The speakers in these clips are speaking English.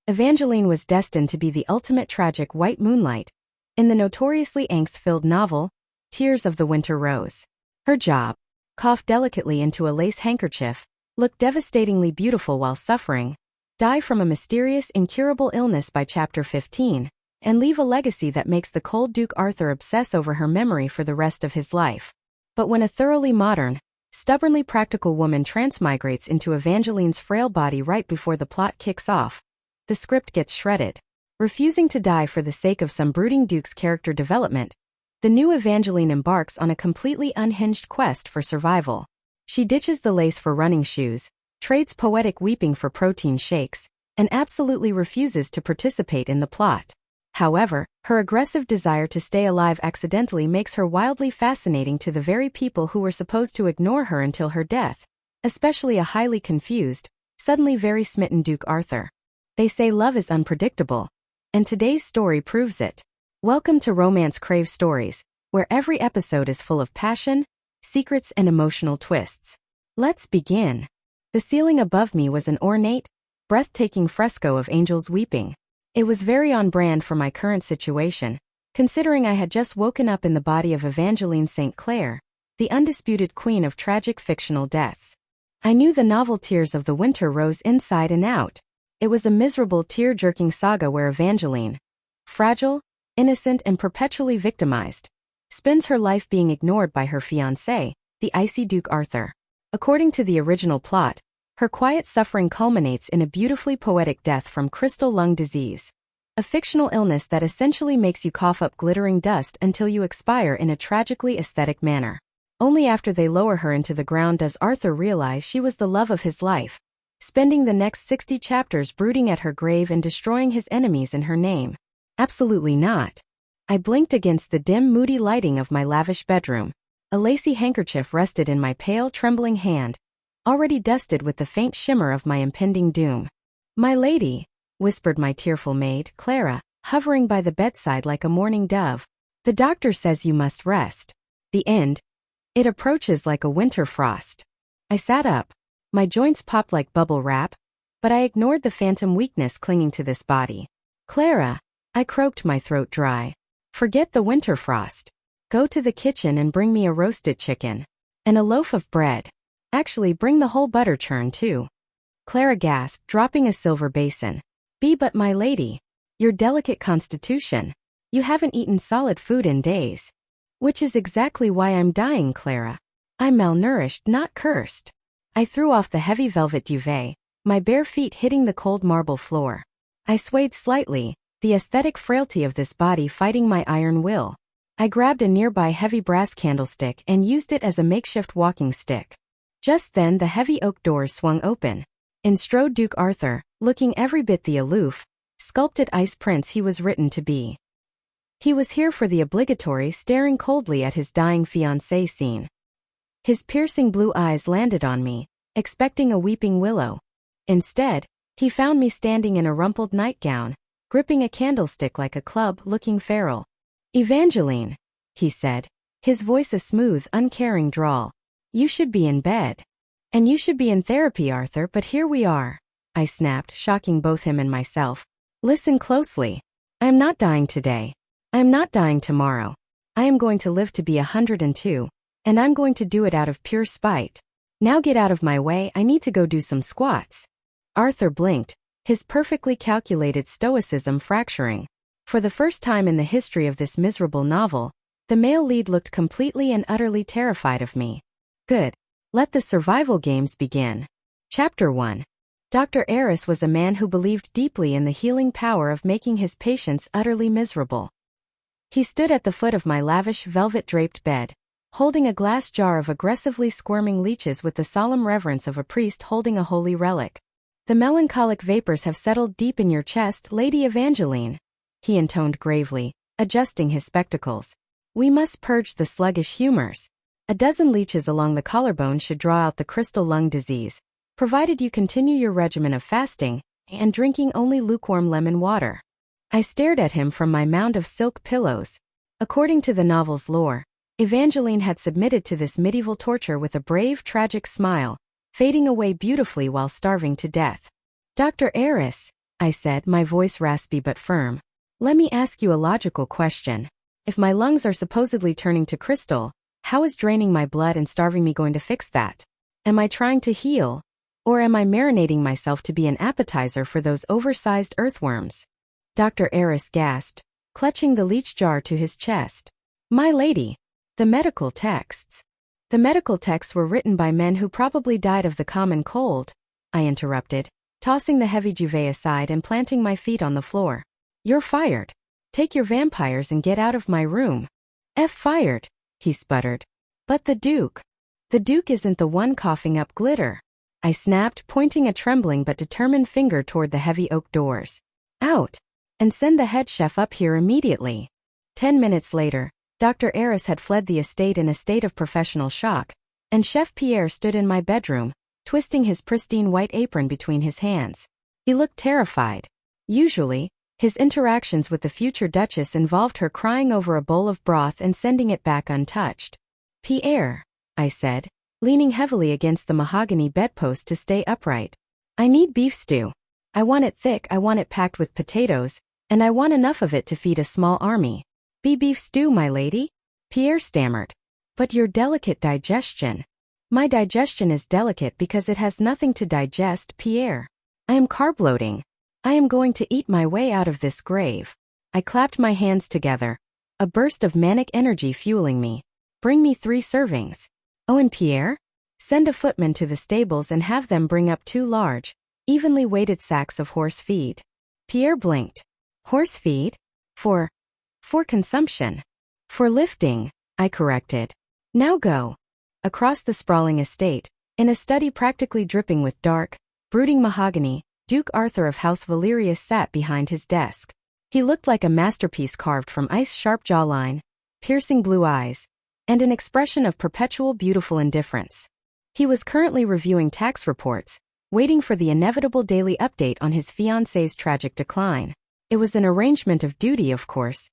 Evangeline was destined to be the ultimate tragic white moonlight in the notoriously angst-filled novel, Tears of the Winter Rose. Her job, cough delicately into a lace handkerchief, look devastatingly beautiful while suffering, die from a mysterious incurable illness by chapter 15, and leave a legacy that makes the cold Duke Arthur obsess over her memory for the rest of his life. But when a thoroughly modern, stubbornly practical woman transmigrates into Evangeline's frail body right before the plot kicks off, the script gets shredded. Refusing to die for the sake of some brooding duke's character development, the new Evangeline embarks on a completely unhinged quest for survival. She ditches the lace for running shoes, trades poetic weeping for protein shakes, and absolutely refuses to participate in the plot. However, her aggressive desire to stay alive accidentally makes her wildly fascinating to the very people who were supposed to ignore her until her death, especially a highly confused, suddenly very smitten Duke Arthur. They say love is unpredictable, and today's story proves it. Welcome to Romancecravestories, where every episode is full of passion, secrets, and emotional twists. Let's begin. The ceiling above me was an ornate, breathtaking fresco of angels weeping. It was very on brand for my current situation, considering I had just woken up in the body of Evangeline St. Clair, the undisputed queen of tragic fictional deaths. I knew the novel Tears of the Winter Rose inside and out. It was a miserable tear-jerking saga where Evangeline, fragile, innocent, and perpetually victimized, spends her life being ignored by her fiancé, the icy Duke Arthur. According to the original plot, her quiet suffering culminates in a beautifully poetic death from crystal lung disease, a fictional illness that essentially makes you cough up glittering dust until you expire in a tragically aesthetic manner. Only after they lower her into the ground does Arthur realize she was the love of his life, spending the next 60 chapters brooding at her grave and destroying his enemies in her name. Absolutely not. I blinked against the dim, moody lighting of my lavish bedroom. A lacy handkerchief rested in my pale, trembling hand, already dusted with the faint shimmer of my impending doom. "My lady," whispered my tearful maid, Clara, hovering by the bedside like a mourning dove. "The doctor says you must rest. The end. It approaches like a winter frost." I sat up. My joints popped like bubble wrap, but I ignored the phantom weakness clinging to this body. "Clara," I croaked, my throat dry. "Forget the winter frost. Go to the kitchen and bring me a roasted chicken. And a loaf of bread. Actually, bring the whole butter churn too." Clara gasped, dropping a silver basin. But my lady, your delicate constitution. You haven't eaten solid food in days." "Which is exactly why I'm dying, Clara. I'm malnourished, not cursed." I threw off the heavy velvet duvet, my bare feet hitting the cold marble floor. I swayed slightly, the aesthetic frailty of this body fighting my iron will. I grabbed a nearby heavy brass candlestick and used it as a makeshift walking stick. Just then the heavy oak doors swung open. In strode Duke Arthur, looking every bit the aloof, sculpted ice prince he was written to be. He was here for the obligatory staring coldly at his dying fiancée scene. His piercing blue eyes landed on me, expecting a weeping willow. Instead, he found me standing in a rumpled nightgown, gripping a candlestick like a club, looking feral. "Evangeline," he said, his voice a smooth, uncaring drawl. "You should be in bed. And you should be in therapy, Arthur, but here we are," I snapped, shocking both him and myself. "Listen closely. I am not dying today. I am not dying tomorrow. I am going to live to be 102, and I'm going to do it out of pure spite. Now get out of my way, I need to go do some squats." Arthur blinked, his perfectly calculated stoicism fracturing. For the first time in the history of this miserable novel, the male lead looked completely and utterly terrified of me. Good. Let the survival games begin. Chapter 1. Dr. Eris was a man who believed deeply in the healing power of making his patients utterly miserable. He stood at the foot of my lavish velvet-draped bed, holding a glass jar of aggressively squirming leeches with the solemn reverence of a priest holding a holy relic. "The melancholic vapors have settled deep in your chest, Lady Evangeline," he intoned gravely, adjusting his spectacles. "We must purge the sluggish humors. A dozen leeches along the collarbone should draw out the crystal lung disease, provided you continue your regimen of fasting and drinking only lukewarm lemon water." I stared at him from my mound of silk pillows. According to the novel's lore, Evangeline had submitted to this medieval torture with a brave, tragic smile, fading away beautifully while starving to death. "Dr. Eris," I said, my voice raspy but firm. Let me ask you a logical question. If my lungs are supposedly turning to crystal, how is draining my blood and starving me going to fix that? Am I trying to heal? Or am I marinating myself to be an appetizer for those oversized earthworms? Dr. Eris gasped, clutching the leech jar to his chest. My lady, the medical texts. The medical texts were written by men who probably died of the common cold, I interrupted, tossing the heavy duvet aside and planting my feet on the floor. You're fired. Take your vampires and get out of my room. Fired, he sputtered. But the Duke. The Duke isn't the one coughing up glitter. I snapped, pointing a trembling but determined finger toward the heavy oak doors. Out. And send the head chef up here immediately. 10 minutes later, Dr. Eris had fled the estate in a state of professional shock, and Chef Pierre stood in my bedroom, twisting his pristine white apron between his hands. He looked terrified. Usually, his interactions with the future Duchess involved her crying over a bowl of broth and sending it back untouched. Pierre, I said, leaning heavily against the mahogany bedpost to stay upright. I need beef stew. I want it thick, I want it packed with potatoes, and I want enough of it to feed a small army. Beef stew, my lady? Pierre stammered. But your delicate digestion. My digestion is delicate because it has nothing to digest, Pierre. I am carb loading. I am going to eat my way out of this grave. I clapped my hands together, a burst of manic energy fueling me. Bring me 3 servings. Oh, and Pierre? Send a footman to the stables and have them bring up 2 large, evenly weighted sacks of horse feed. Pierre blinked. Horse feed? For consumption. For lifting, I corrected. Now go. Across the sprawling estate, in a study practically dripping with dark, brooding mahogany, Duke Arthur of House Valerius sat behind his desk. He looked like a masterpiece carved from ice-sharp jawline, piercing blue eyes, and an expression of perpetual beautiful indifference. He was currently reviewing tax reports, waiting for the inevitable daily update on his fiancée's tragic decline. It was an arrangement of duty, of course.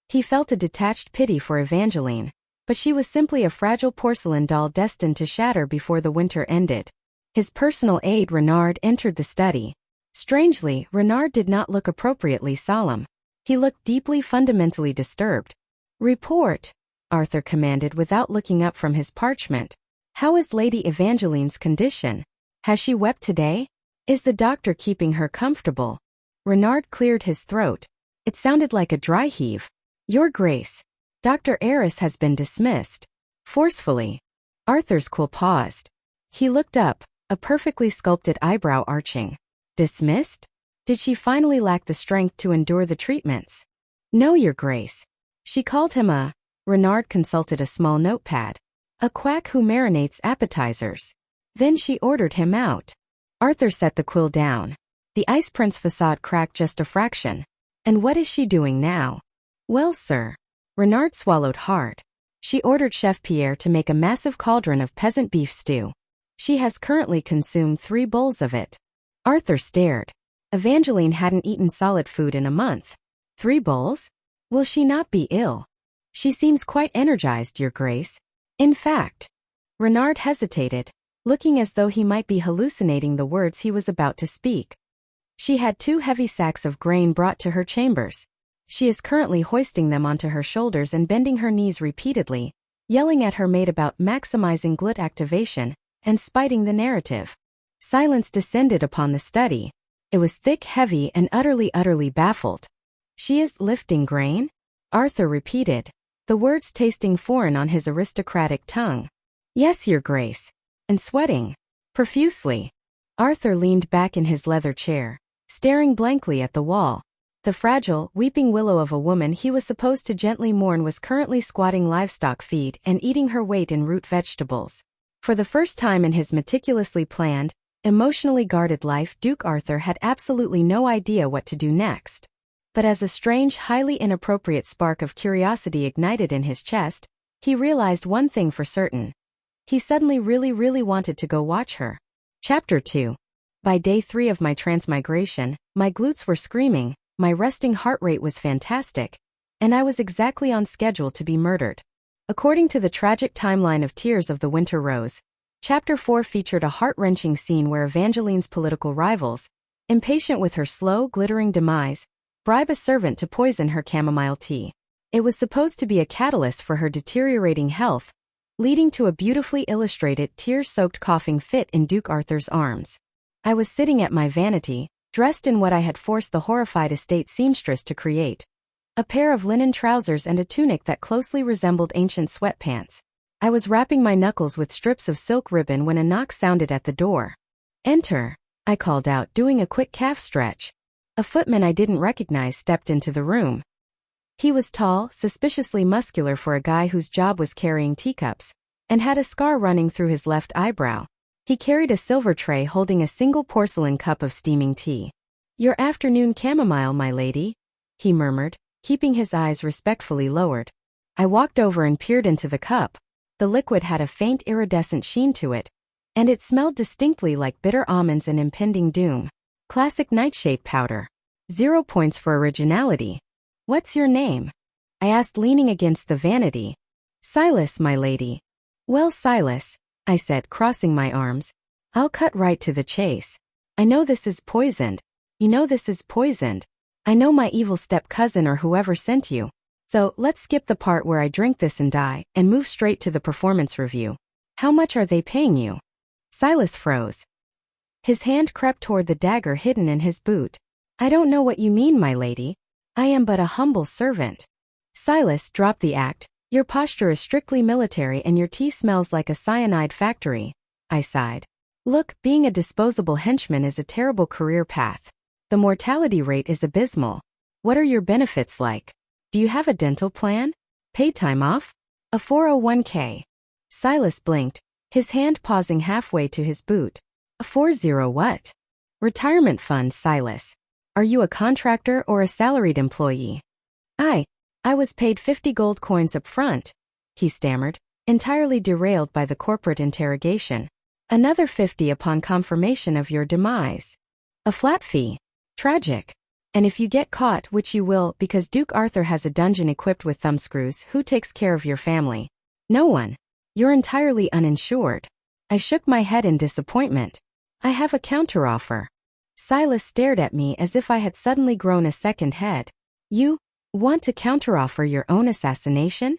He felt a detached pity for Evangeline, but she was simply a fragile porcelain doll destined to shatter before the winter ended. His personal aide Renard entered the study. Strangely, Renard did not look appropriately solemn. He looked deeply fundamentally disturbed. Report, Arthur commanded without looking up from his parchment. How is Lady Evangeline's condition? Has she wept today? Is the doctor keeping her comfortable? Renard cleared his throat. It sounded like a dry heave. Your Grace, Dr. Eris has been dismissed. Forcefully. Arthur's quill paused. He looked up, a perfectly sculpted eyebrow arching. Dismissed? Did she finally lack the strength to endure the treatments? No, Your Grace. She called him a... Renard consulted a small notepad. A quack who marinates appetizers. Then she ordered him out. Arthur set the quill down. The Ice Prince facade cracked just a fraction. And what is she doing now? Well, sir. Renard swallowed hard. She ordered Chef Pierre to make a massive cauldron of peasant beef stew. She has currently consumed 3 bowls of it. Arthur stared. Evangeline hadn't eaten solid food in a month. 3 bowls? Will she not be ill? She seems quite energized, Your Grace. In fact. Renard hesitated, looking as though he might be hallucinating the words he was about to speak. She had 2 heavy sacks of grain brought to her chambers. She is currently hoisting them onto her shoulders and bending her knees repeatedly, yelling at her maid about maximizing glut activation and spiting the narrative. Silence descended upon the study. It was thick, heavy, and utterly baffled. She is lifting grain? Arthur repeated, the words tasting foreign on his aristocratic tongue. Yes, Your Grace. And sweating. Profusely. Arthur leaned back in his leather chair, staring blankly at the wall. The fragile, weeping willow of a woman he was supposed to gently mourn was currently squatting livestock feed and eating her weight in root vegetables. For the first time in his meticulously planned, emotionally guarded life, Duke Arthur had absolutely no idea what to do next. But as a strange, highly inappropriate spark of curiosity ignited in his chest, he realized one thing for certain. He suddenly really wanted to go watch her. Chapter 2. By day 3 of my transmigration, my glutes were screaming, my resting heart rate was fantastic, and I was exactly on schedule to be murdered. According to the tragic timeline of Tears of the Winter Rose, Chapter 4 featured a heart-wrenching scene where Evangeline's political rivals, Impatient with her slow, glittering demise, bribe a servant to poison her chamomile tea. It was supposed to be a catalyst for her deteriorating health, leading to a beautifully illustrated, tear-soaked coughing fit in Duke Arthur's arms. I was sitting at my vanity, dressed in what I had forced the horrified estate seamstress to create. A pair of linen trousers and a tunic that closely resembled ancient sweatpants. I was wrapping my knuckles with strips of silk ribbon when a knock sounded at the door. "Enter," I called out, doing a quick calf stretch. A footman I didn't recognize stepped into the room. He was tall, suspiciously muscular for a guy whose job was carrying teacups, and had a scar running through his left eyebrow. He carried a silver tray holding a single porcelain cup of steaming tea. "Your afternoon chamomile, my lady," he murmured, keeping his eyes respectfully lowered. I walked over and peered into the cup. The liquid had a faint iridescent sheen to it, and it smelled distinctly like bitter almonds and impending doom. Classic nightshade powder. 0 points for originality. "What's your name?" I asked, leaning against the vanity. "Silas, my lady." "Well, Silas," I said, crossing my arms, "I'll cut right to the chase. I know this is poisoned. You know this is poisoned. I know my evil step-cousin or whoever sent you. So, let's skip the part where I drink this and die, and move straight to the performance review. How much are they paying you?" Silas froze. His hand crept toward the dagger hidden in his boot. "I don't know what you mean, my lady. I am but a humble servant." Silas, drop the act. "Your posture is strictly military and your tea smells like a cyanide factory," I sighed. "Look, being a disposable henchman is a terrible career path. The mortality rate is abysmal. What are your benefits like? Do you have a dental plan? Paid time off? A 401k? Silas blinked, his hand pausing halfway to his boot. "A 40 what?" "Retirement fund, Silas. Are you a contractor or a salaried employee?" I was paid 50 gold coins up front," he stammered, entirely derailed by the corporate interrogation. "Another 50 upon confirmation of your demise. A flat fee. Tragic. And if you get caught, which you will because Duke Arthur has a dungeon equipped with thumbscrews, who takes care of your family? No one. You're entirely uninsured." I shook my head in disappointment. "I have a counteroffer." Silas stared at me as if I had suddenly grown a second head. "You want to counteroffer your own assassination?"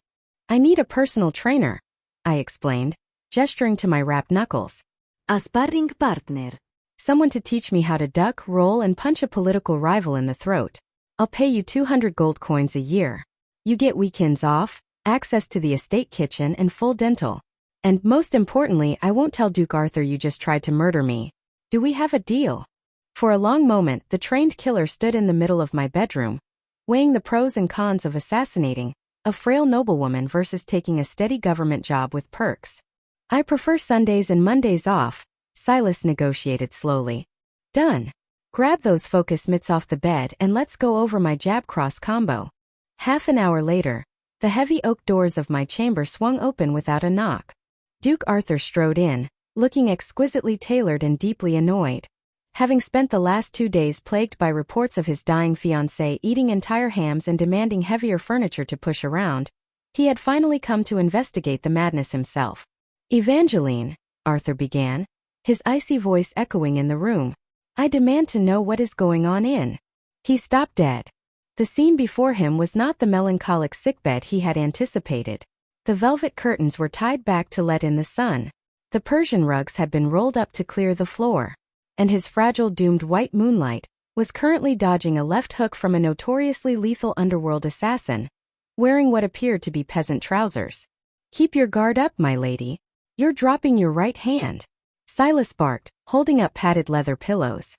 "I need a personal trainer," I explained, gesturing to my wrapped knuckles. "A sparring partner. Someone to teach me how to duck, roll, and punch a political rival in the throat. I'll pay you 200 gold coins a year. You get weekends off, access to the estate kitchen, and full dental. And most importantly, I won't tell Duke Arthur you just tried to murder me. Do we have a deal?" For a long moment, the trained killer stood in the middle of my bedroom, weighing the pros and cons of assassinating a frail noblewoman versus taking a steady government job with perks. "I prefer Sundays and Mondays off," Silas negotiated slowly. "Done. Grab those focus mitts off the bed and let's go over my jab-cross combo." Half an hour later, the heavy oak doors of my chamber swung open without a knock. Duke Arthur strode in, looking exquisitely tailored and deeply annoyed. Having spent the last 2 days plagued by reports of his dying fiancée eating entire hams and demanding heavier furniture to push around, he had finally come to investigate the madness himself. "Evangeline," Arthur began, his icy voice echoing in the room, "I demand to know what is going on in." He stopped dead. The scene before him was not the melancholic sickbed he had anticipated. The velvet curtains were tied back to let in the sun. The Persian rugs had been rolled up to clear the floor. And his fragile doomed white Moonlight was currently dodging a left hook from a notoriously lethal underworld assassin, wearing what appeared to be peasant trousers. "Keep your guard up, my lady. You're dropping your right hand," Silas barked, holding up padded leather pillows.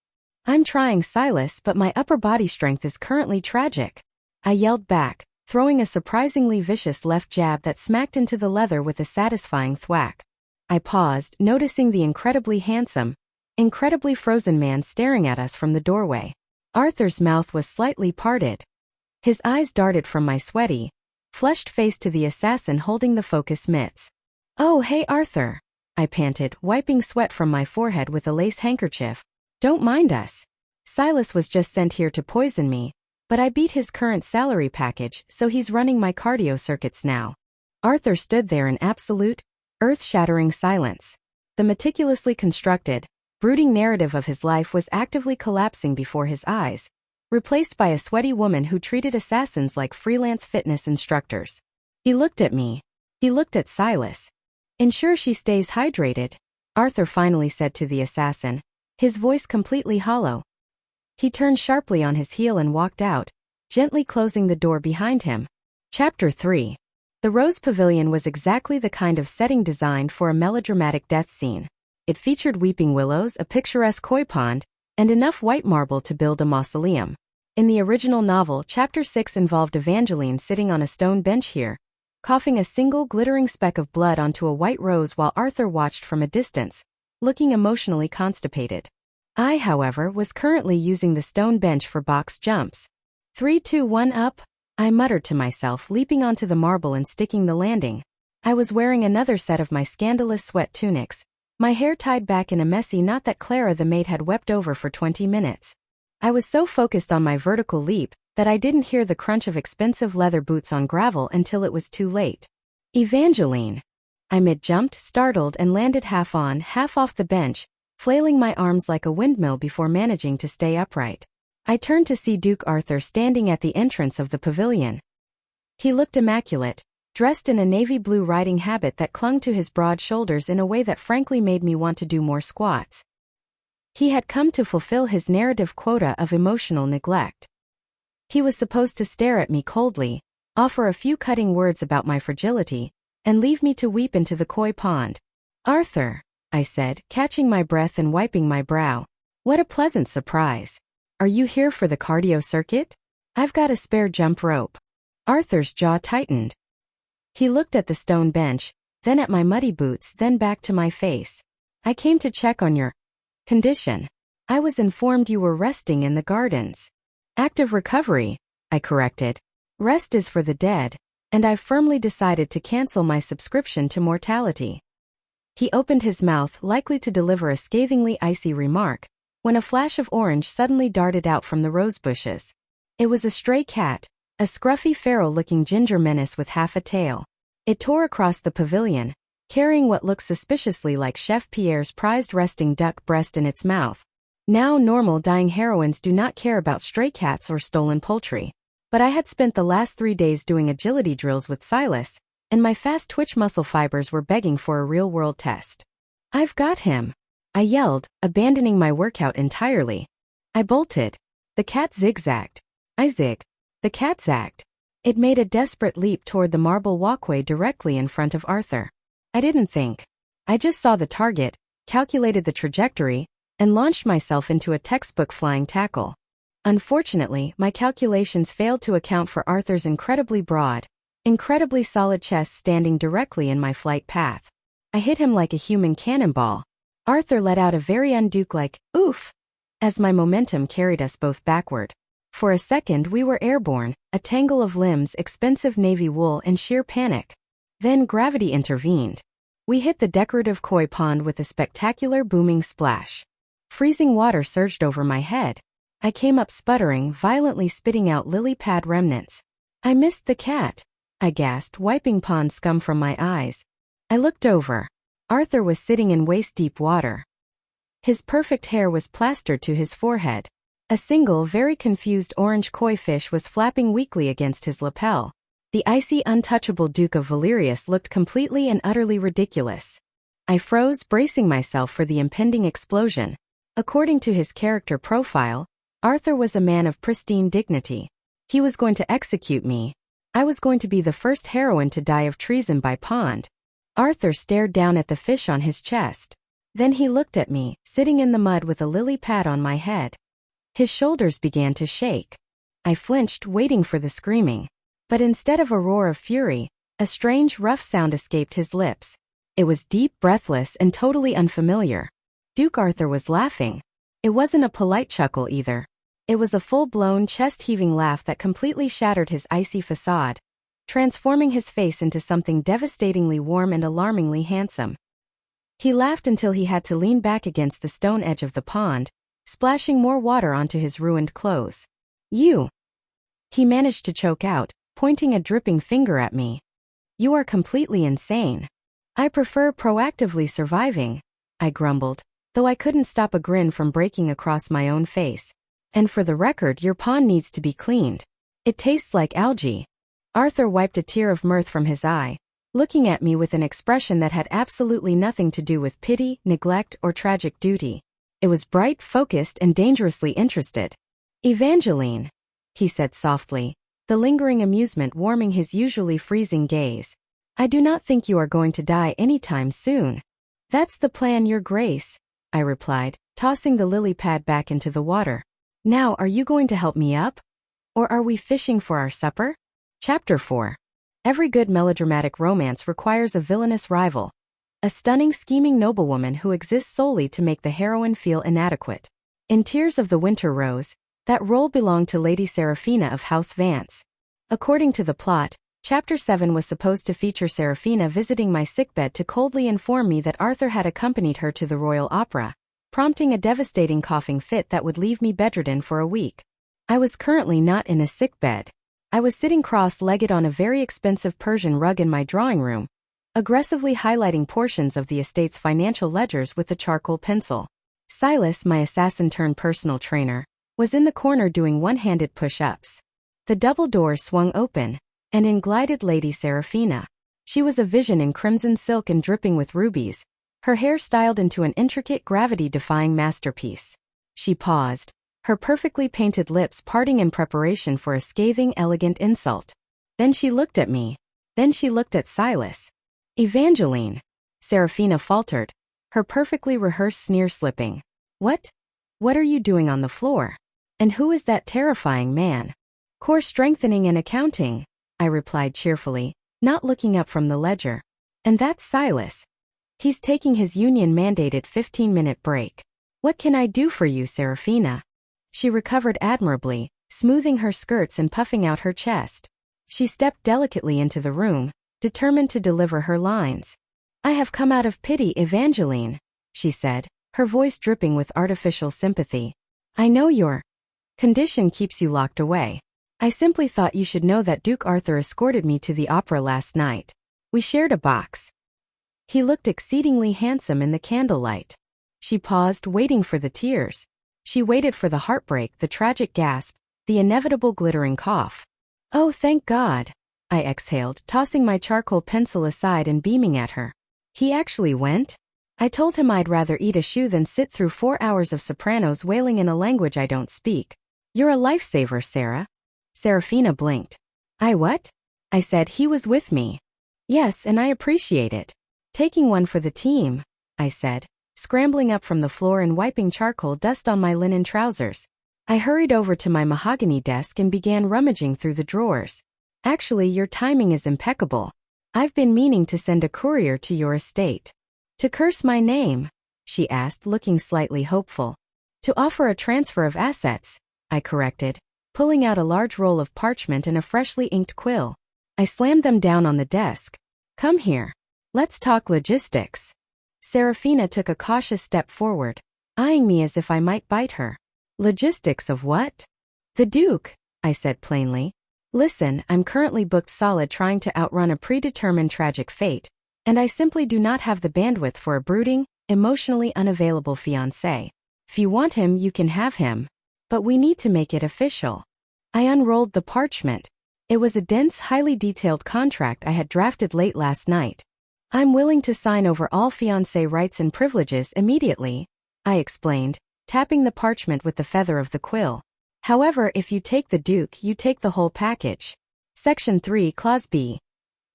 "I'm trying, Silas, but my upper body strength is currently tragic," I yelled back, throwing a surprisingly vicious left jab that smacked into the leather with a satisfying thwack. I paused, noticing the incredibly handsome, incredibly frozen man staring at us from the doorway. Arthur's mouth was slightly parted. His eyes darted from my sweaty, flushed face to the assassin holding the focus mitts. "Oh, hey Arthur," I panted, wiping sweat from my forehead with a lace handkerchief. "Don't mind us. Silas was just sent here to poison me, but I beat his current salary package, so he's running my cardio circuits now." Arthur stood there in absolute, earth-shattering silence. The meticulously constructed, brooding narrative of his life was actively collapsing before his eyes, replaced by a sweaty woman who treated assassins like freelance fitness instructors. He looked at me. He looked at Silas. "Ensure she stays hydrated," Arthur finally said to the assassin, his voice completely hollow. He turned sharply on his heel and walked out, gently closing the door behind him. Chapter 3. The Rose Pavilion was exactly the kind of setting designed for a melodramatic death scene. It featured weeping willows, a picturesque koi pond, and enough white marble to build a mausoleum. In the original novel, Chapter 6 involved Evangeline sitting on a stone bench here, coughing a single glittering speck of blood onto a white rose while Arthur watched from a distance, looking emotionally constipated. I, however, was currently using the stone bench for box jumps. 3, 2, 1 up, I muttered to myself, leaping onto the marble and sticking the landing. I was wearing another set of my scandalous sweat tunics, my hair tied back in a messy knot that Clara the maid had wept over for 20 minutes. I was so focused on my vertical leap that I didn't hear the crunch of expensive leather boots on gravel until it was too late. "Evangeline!" I mid-jumped, startled, and landed half on, half off the bench, flailing my arms like a windmill before managing to stay upright. I turned to see Duke Arthur standing at the entrance of the pavilion. He looked immaculate, dressed in a navy blue riding habit that clung to his broad shoulders in a way that frankly made me want to do more squats. He had come to fulfill his narrative quota of emotional neglect. He was supposed to stare at me coldly, offer a few cutting words about my fragility, and leave me to weep into the koi pond. "Arthur," I said, catching my breath and wiping my brow. "What a pleasant surprise. Are you here for the cardio circuit? I've got a spare jump rope." Arthur's jaw tightened. He looked at the stone bench, then at my muddy boots, then back to my face. "I came to check on your condition. I was informed you were resting in the gardens." "Active recovery," I corrected. "Rest is for the dead, and I've firmly decided to cancel my subscription to mortality." He opened his mouth, likely to deliver a scathingly icy remark, when a flash of orange suddenly darted out from the rose bushes. It was a stray cat, a scruffy feral-looking ginger menace with half a tail. It tore across the pavilion, carrying what looked suspiciously like Chef Pierre's prized resting duck breast in its mouth. Now normal dying heroines do not care about stray cats or stolen poultry. But I had spent the last 3 days doing agility drills with Silas, and my fast twitch muscle fibers were begging for a real-world test. "I've got him," I yelled, abandoning my workout entirely. I bolted. The cat zigzagged. I zigged. The cat zagged. It made a desperate leap toward the marble walkway directly in front of Arthur. I didn't think. I just saw the target, calculated the trajectory, and launched myself into a textbook flying tackle. Unfortunately, my calculations failed to account for Arthur's incredibly broad, incredibly solid chest standing directly in my flight path. I hit him like a human cannonball. Arthur let out a very un-Duke-like, "Oof," as my momentum carried us both backward. For a second we were airborne, a tangle of limbs, expensive navy wool, and sheer panic. Then gravity intervened. We hit the decorative koi pond with a spectacular booming splash. Freezing water surged over my head. I came up sputtering, violently spitting out lily pad remnants. "I missed the cat," I gasped, wiping pond scum from my eyes. I looked over. Arthur was sitting in waist-deep water. His perfect hair was plastered to his forehead. A single, very confused orange koi fish was flapping weakly against his lapel. The icy, untouchable Duke of Valerius looked completely and utterly ridiculous. I froze, bracing myself for the impending explosion. According to his character profile, Arthur was a man of pristine dignity. He was going to execute me. I was going to be the first heroine to die of treason by pond. Arthur stared down at the fish on his chest. Then he looked at me, sitting in the mud with a lily pad on my head. His shoulders began to shake. I flinched, waiting for the screaming. But instead of a roar of fury, a strange, rough sound escaped his lips. It was deep, breathless, and totally unfamiliar. Duke Arthur was laughing. It wasn't a polite chuckle either. It was a full-blown, chest-heaving laugh that completely shattered his icy facade, transforming his face into something devastatingly warm and alarmingly handsome. He laughed until he had to lean back against the stone edge of the pond, splashing more water onto his ruined clothes. "You," he managed to choke out, pointing a dripping finger at me. "You are completely insane." "I prefer proactively surviving," I grumbled. though I couldn't stop a grin from breaking across my own face. And for the record, your pawn needs to be cleaned. It tastes like algae. Arthur wiped a tear of mirth from his eye, looking at me with an expression that had absolutely nothing to do with pity, neglect, or tragic duty. It was bright, focused, and dangerously interested. Evangeline, he said softly, the lingering amusement warming his usually freezing gaze. I do not think you are going to die anytime soon. That's the plan, Your Grace, I replied, tossing the lily pad back into the water. Now, are you going to help me up? Or are we fishing for our supper? Chapter 4. Every good melodramatic romance requires a villainous rival. A stunning, scheming noblewoman who exists solely to make the heroine feel inadequate. In Tears of the Winter Rose, that role belonged to Lady Seraphina of House Vance. According to the plot, Chapter 7 was supposed to feature Seraphina visiting my sickbed to coldly inform me that Arthur had accompanied her to the Royal Opera, prompting a devastating coughing fit that would leave me bedridden for a week. I was currently not in a sickbed. I was sitting cross-legged on a very expensive Persian rug in my drawing room, aggressively highlighting portions of the estate's financial ledgers with a charcoal pencil. Silas, my assassin-turned-personal trainer, was in the corner doing one-handed push-ups. The double doors swung open, and in glided Lady Seraphina. She was a vision in crimson silk and dripping with rubies, her hair styled into an intricate gravity-defying masterpiece. She paused, her perfectly painted lips parting in preparation for a scathing, elegant insult. Then she looked at me. Then she looked at Silas. Evangeline, Seraphina faltered, her perfectly rehearsed sneer slipping. What? What are you doing on the floor? And who is that terrifying man? Core strengthening and accounting, I replied cheerfully, not looking up from the ledger. And that's Silas. He's taking his union-mandated 15-minute break. What can I do for you, Seraphina? She recovered admirably, smoothing her skirts and puffing out her chest. She stepped delicately into the room, determined to deliver her lines. I have come out of pity, Evangeline, she said, her voice dripping with artificial sympathy. I know your condition keeps you locked away. I simply thought you should know that Duke Arthur escorted me to the opera last night. We shared a box. He looked exceedingly handsome in the candlelight. She paused, waiting for the tears. She waited for the heartbreak, the tragic gasp, the inevitable glittering cough. Oh, thank God, I exhaled, tossing my charcoal pencil aside and beaming at her. He actually went? I told him I'd rather eat a shoe than sit through 4 hours of sopranos wailing in a language I don't speak. You're a lifesaver, Sarah. Seraphina blinked. I what? I said he was with me. Yes, and I appreciate it. Taking one for the team, I said, scrambling up from the floor and wiping charcoal dust on my linen trousers. I hurried over to my mahogany desk and began rummaging through the drawers. Actually, your timing is impeccable. I've been meaning to send a courier to your estate. To curse my name? She asked, looking slightly hopeful. To offer a transfer of assets, I corrected, pulling out a large roll of parchment and a freshly inked quill. I slammed them down on the desk. Come here. Let's talk logistics. Seraphina took a cautious step forward, eyeing me as if I might bite her. Logistics of what? The Duke, I said plainly. Listen, I'm currently booked solid trying to outrun a predetermined tragic fate, and I simply do not have the bandwidth for a brooding, emotionally unavailable fiancé. If you want him, you can have him. But we need to make it official. I unrolled the parchment. It was a dense, highly detailed contract I had drafted late last night. I'm willing to sign over all fiancé rights and privileges immediately, I explained, tapping the parchment with the feather of the quill. However, if you take the Duke, you take the whole package. Section 3, Clause B.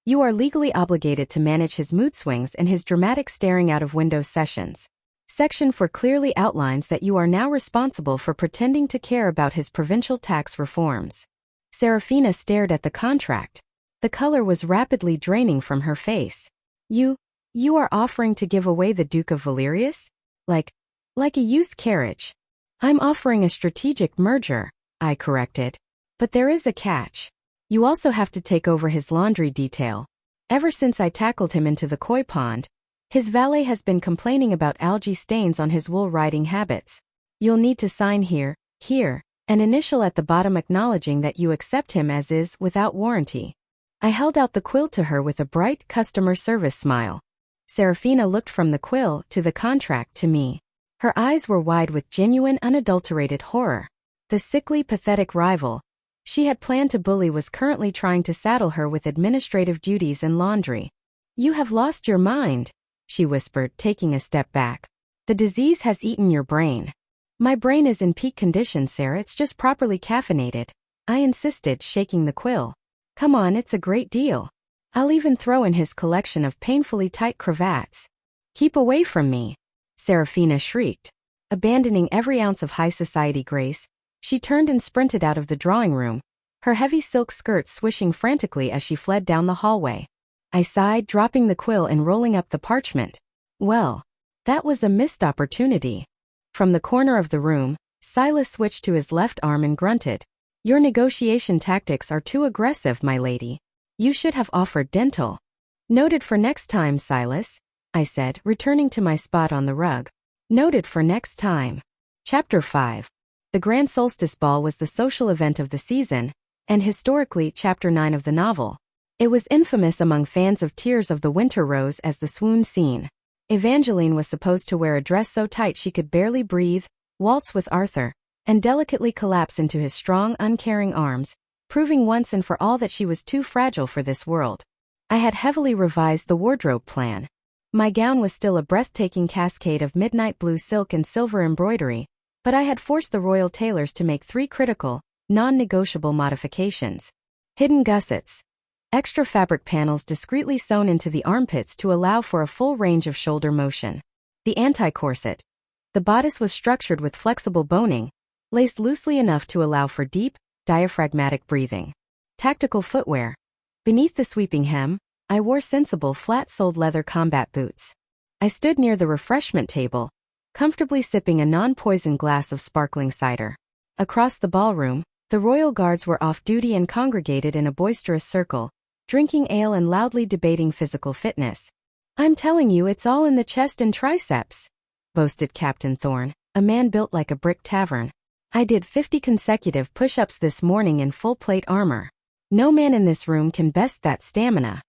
You are legally obligated to manage his mood swings and his dramatic staring out of window sessions. Section 4 clearly outlines that you are now responsible for pretending to care about his provincial tax reforms. Seraphina stared at the contract. The color was rapidly draining from her face. You are offering to give away the Duke of Valerius? Like a used carriage. I'm offering a strategic merger, I corrected. But there is a catch. You also have to take over his laundry detail. Ever since I tackled him into the koi pond, his valet has been complaining about algae stains on his wool riding habits. You'll need to sign here, an initial at the bottom acknowledging that you accept him as is without warranty. I held out the quill to her with a bright customer service smile. Seraphina looked from the quill to the contract to me. Her eyes were wide with genuine, unadulterated horror. The sickly, pathetic rival she had planned to bully was currently trying to saddle her with administrative duties and laundry. "You have lost your mind," she whispered, taking a step back. "The disease has eaten your brain." "My brain is in peak condition, Sarah. It's just properly caffeinated," I insisted, shaking the quill. "Come on, it's a great deal. I'll even throw in his collection of painfully tight cravats." "Keep away from me," Serafina shrieked. Abandoning every ounce of high society grace, she turned and sprinted out of the drawing room, her heavy silk skirt swishing frantically as she fled down the hallway. I sighed, dropping the quill and rolling up the parchment. Well, that was a missed opportunity. From the corner of the room, Silas switched to his left arm and grunted. "Your negotiation tactics are too aggressive, my lady. You should have offered dental." "Noted for next time, Silas," I said, returning to my spot on the rug. "Noted for next time." Chapter 5. The Grand Solstice Ball was the social event of the season, and historically Chapter 9 of the novel. It was infamous among fans of Tears of the Winter Rose as the swoon scene. Evangeline was supposed to wear a dress so tight she could barely breathe, waltz with Arthur, and delicately collapse into his strong, uncaring arms, proving once and for all that she was too fragile for this world. I had heavily revised the wardrobe plan. My gown was still a breathtaking cascade of midnight blue silk and silver embroidery, but I had forced the royal tailors to make 3 critical, non-negotiable modifications. Hidden gussets. Extra fabric panels discreetly sewn into the armpits to allow for a full range of shoulder motion. The anti-corset. The bodice was structured with flexible boning, laced loosely enough to allow for deep, diaphragmatic breathing. Tactical footwear. Beneath the sweeping hem, I wore sensible flat-soled leather combat boots. I stood near the refreshment table, comfortably sipping a non-poison glass of sparkling cider. Across the ballroom, the royal guards were off duty and congregated in a boisterous circle, drinking ale and loudly debating physical fitness. "I'm telling you, it's all in the chest and triceps," boasted Captain Thorne, a man built like a brick tavern. "I did 50 consecutive push-ups this morning in full plate armor. No man in this room can best that stamina."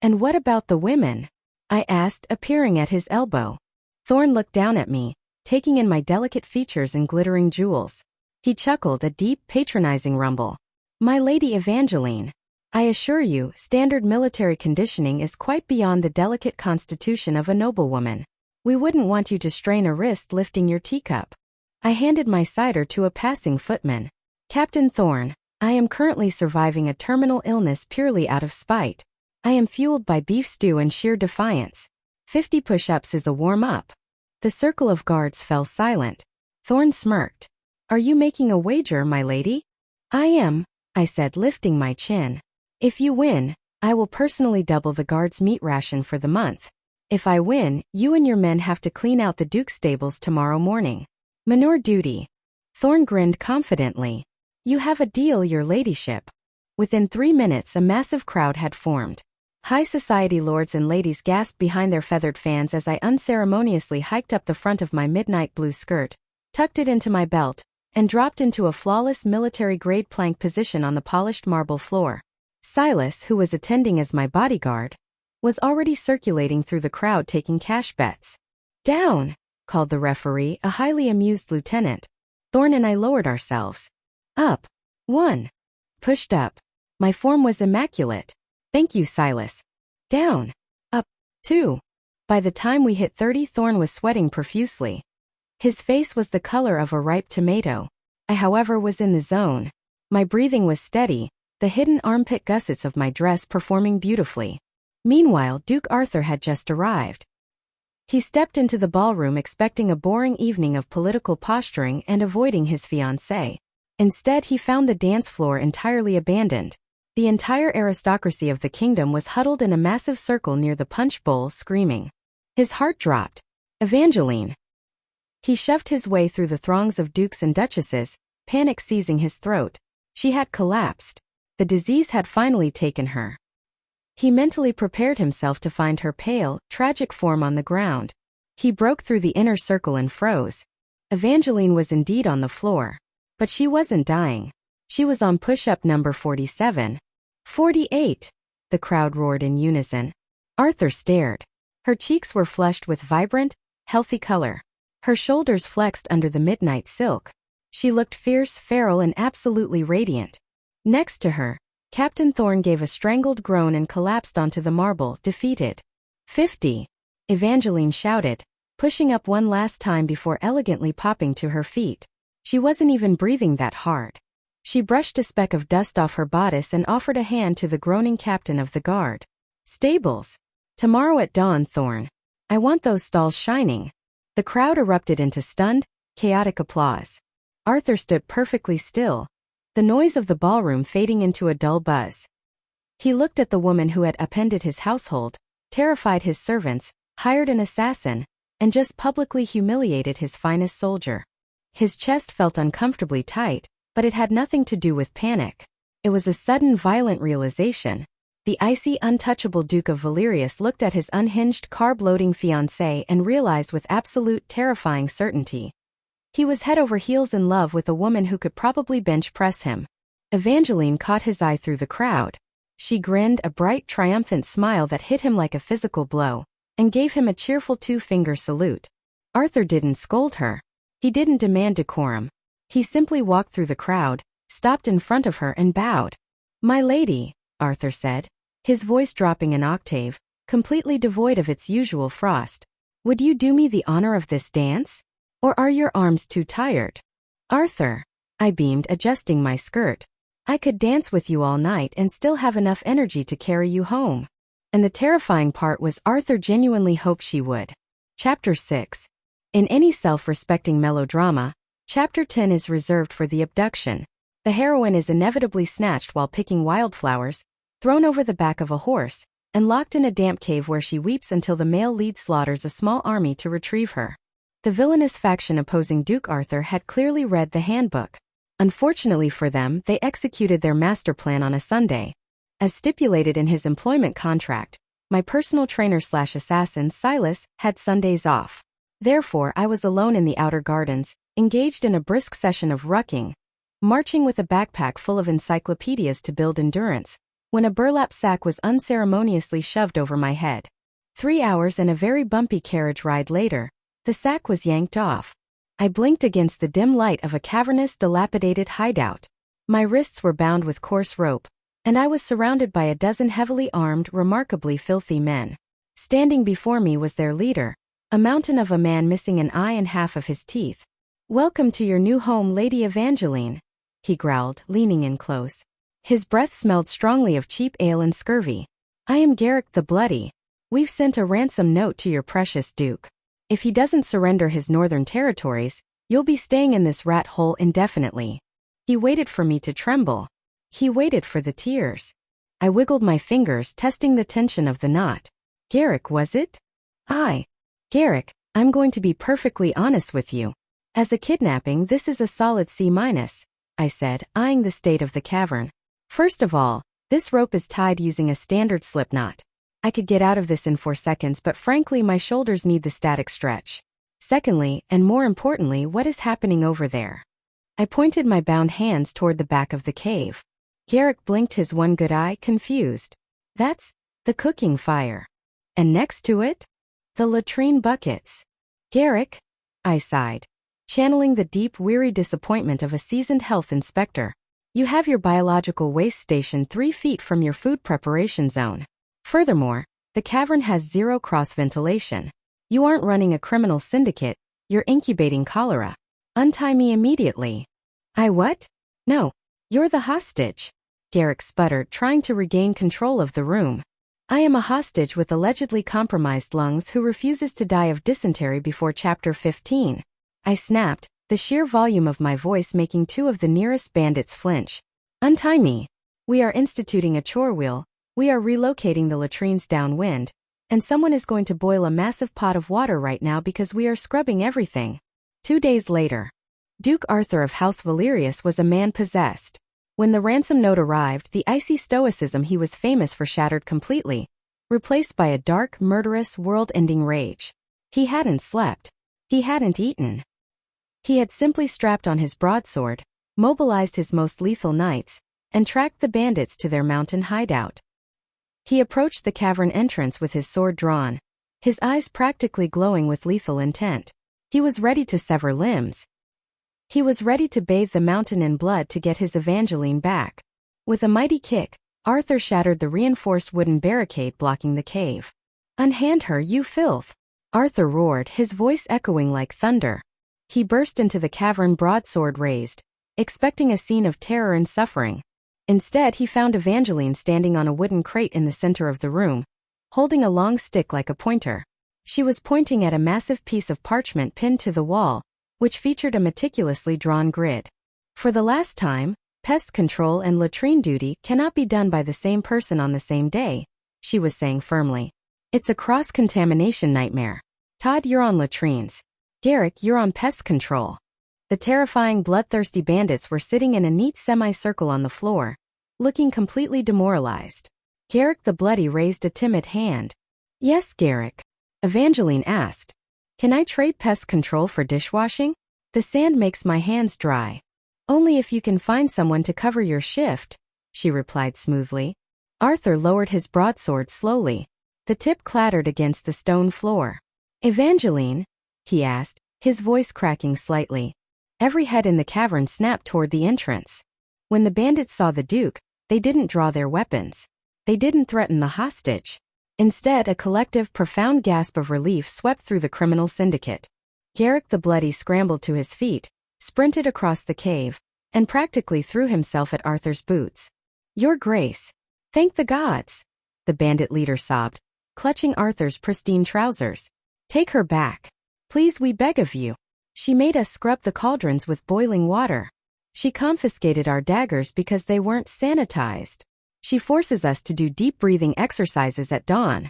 "And what about the women?" I asked, appearing at his elbow. Thorne looked down at me, taking in my delicate features and glittering jewels. He chuckled, a deep, patronizing rumble. "My lady Evangeline, I assure you, standard military conditioning is quite beyond the delicate constitution of a noblewoman. We wouldn't want you to strain a wrist lifting your teacup." I handed my cider to a passing footman. "Captain Thorne, I am currently surviving a terminal illness purely out of spite. I am fueled by beef stew and sheer defiance. 50 push-ups is a warm-up." The circle of guards fell silent. Thorne smirked. "Are you making a wager, my lady?" "I am," I said, lifting my chin. "If you win, I will personally double the guard's meat ration for the month. If I win, you and your men have to clean out the Duke's stables tomorrow morning. Manure duty." Thorne grinned confidently. "You have a deal, your ladyship." Within 3 minutes, a massive crowd had formed. High society lords and ladies gasped behind their feathered fans as I unceremoniously hiked up the front of my midnight blue skirt, tucked it into my belt, and dropped into a flawless military-grade plank position on the polished marble floor. Silas, who was attending as my bodyguard, was already circulating through the crowd taking cash bets. "Down," called the referee, a highly amused lieutenant. Thorne and I lowered ourselves. "Up." 1. Pushed up. My form was immaculate. "Thank you, Silas." "Down." Up. 2. By the time we hit 30, Thorne was sweating profusely. His face was the color of a ripe tomato. I, however, was in the zone. My breathing was steady, the hidden armpit gussets of my dress performing beautifully. Meanwhile, Duke Arthur had just arrived. He stepped into the ballroom expecting a boring evening of political posturing and avoiding his fiancée. Instead, he found the dance floor entirely abandoned. The entire aristocracy of the kingdom was huddled in a massive circle near the punch bowl, screaming. His heart dropped. "Evangeline." He shoved his way through the throngs of dukes and duchesses, panic seizing his throat. She had collapsed. The disease had finally taken her. He mentally prepared himself to find her pale, tragic form on the ground. He broke through the inner circle and froze. Evangeline was indeed on the floor. But she wasn't dying. She was on push-up number 47. 48! The crowd roared in unison. Arthur stared. Her cheeks were flushed with vibrant, healthy color. Her shoulders flexed under the midnight silk. She looked fierce, feral, and absolutely radiant. Next to her, Captain Thorne gave a strangled groan and collapsed onto the marble, defeated. 50. Evangeline shouted, pushing up one last time before elegantly popping to her feet. She wasn't even breathing that hard. She brushed a speck of dust off her bodice and offered a hand to the groaning captain of the guard. Stables. Tomorrow at dawn, Thorne. I want those stalls shining. The crowd erupted into stunned, chaotic applause. Arthur stood perfectly still, the noise of the ballroom fading into a dull buzz. He looked at the woman who had upended his household, terrified his servants, hired an assassin, and just publicly humiliated his finest soldier. His chest felt uncomfortably tight, but it had nothing to do with panic. It was a sudden violent realization. The icy, untouchable Duke of Valerius looked at his unhinged, carb-loading fiancée and realized with absolute terrifying certainty. He was head over heels in love with a woman who could probably bench press him. Evangeline caught his eye through the crowd. She grinned, a bright, triumphant smile that hit him like a physical blow, and gave him a cheerful two-finger salute. Arthur didn't scold her. He didn't demand decorum. He simply walked through the crowd, stopped in front of her and bowed. "My lady," Arthur said, his voice dropping an octave, completely devoid of its usual frost. "Would you do me the honor of this dance? Or are your arms too tired?" "Arthur," I beamed, adjusting my skirt. "I could dance with you all night and still have enough energy to carry you home." And the terrifying part was Arthur genuinely hoped she would. Chapter 6. In any self-respecting melodrama, Chapter 10 is reserved for the abduction. The heroine is inevitably snatched while picking wildflowers, thrown over the back of a horse, and locked in a damp cave where she weeps until the male lead slaughters a small army to retrieve her. The villainous faction opposing Duke Arthur had clearly read the handbook. Unfortunately for them, they executed their master plan on a Sunday. As stipulated in his employment contract, my personal trainer/assassin, Silas, had Sundays off. Therefore, I was alone in the outer gardens, engaged in a brisk session of rucking, marching with a backpack full of encyclopedias to build endurance, when a burlap sack was unceremoniously shoved over my head. 3 hours and a very bumpy carriage ride later, the sack was yanked off. I blinked against the dim light of a cavernous, dilapidated hideout. My wrists were bound with coarse rope, and I was surrounded by a dozen heavily armed, remarkably filthy men. Standing before me was their leader, a mountain of a man missing an eye and half of his teeth. "Welcome to your new home, Lady Evangeline," he growled, leaning in close. His breath smelled strongly of cheap ale and scurvy. "I am Garrick the Bloody. We've sent a ransom note to your precious Duke. If he doesn't surrender his northern territories, you'll be staying in this rat hole indefinitely." He waited for me to tremble. He waited for the tears. I wiggled my fingers, testing the tension of the knot. "Garrick, was it?" "Garrick, I'm going to be perfectly honest with you. As a kidnapping, this is a solid C-," I said, eyeing the state of the cavern. "First of all, this rope is tied using a standard slip knot. I could get out of this in 4 seconds, but frankly my shoulders need the static stretch. Secondly, and more importantly, what is happening over there?" I pointed my bound hands toward the back of the cave. Garrick blinked his one good eye, confused. "That's the cooking fire. And next to it? The latrine buckets." "Garrick," I sighed, channeling the deep, weary disappointment of a seasoned health inspector. "You have your biological waste station 3 feet from your food preparation zone. Furthermore, the cavern has zero cross-ventilation. You aren't running a criminal syndicate, you're incubating cholera. Untie me immediately." "I what?" "No, you're the hostage," Garrick sputtered, trying to regain control of the room. "I am a hostage with allegedly compromised lungs who refuses to die of dysentery before Chapter 15. I snapped, the sheer volume of my voice making 2 of the nearest bandits flinch. "Untie me. We are instituting a chore wheel, we are relocating the latrines downwind, and someone is going to boil a massive pot of water right now because we are scrubbing everything." 2 days later. Duke Arthur of House Valerius was a man possessed. When the ransom note arrived, the icy stoicism he was famous for shattered completely, replaced by a dark, murderous, world-ending rage. He hadn't slept. He hadn't eaten. He had simply strapped on his broadsword, mobilized his most lethal knights, and tracked the bandits to their mountain hideout. He approached the cavern entrance with his sword drawn, his eyes practically glowing with lethal intent. He was ready to sever limbs. He was ready to bathe the mountain in blood to get his Evangeline back. With a mighty kick, Arthur shattered the reinforced wooden barricade blocking the cave. "Unhand her, you filth!" Arthur roared, his voice echoing like thunder. He burst into the cavern, broadsword raised, expecting a scene of terror and suffering. Instead, he found Evangeline standing on a wooden crate in the center of the room, holding a long stick like a pointer. She was pointing at a massive piece of parchment pinned to the wall, which featured a meticulously drawn grid. "For the last time, pest control and latrine duty cannot be done by the same person on the same day," she was saying firmly. "It's a cross-contamination nightmare. Todd, you're on latrines. Garrick, you're on pest control." The terrifying bloodthirsty bandits were sitting in a neat semicircle on the floor, looking completely demoralized. Garrick the Bloody raised a timid hand. "Yes, Garrick," Evangeline asked. "Can I trade pest control for dishwashing? The sand makes my hands dry." "Only if you can find someone to cover your shift," she replied smoothly. Arthur lowered his broadsword slowly. The tip clattered against the stone floor. "Evangeline?" he asked, his voice cracking slightly. Every head in the cavern snapped toward the entrance. When the bandits saw the Duke, they didn't draw their weapons. They didn't threaten the hostage. Instead, a collective, profound gasp of relief swept through the criminal syndicate. Garrick the Bloody scrambled to his feet, sprinted across the cave, and practically threw himself at Arthur's boots. "Your Grace! Thank the gods!" the bandit leader sobbed, clutching Arthur's pristine trousers. "Take her back. Please, we beg of you. She made us scrub the cauldrons with boiling water. She confiscated our daggers because they weren't sanitized. She forces us to do deep breathing exercises at dawn."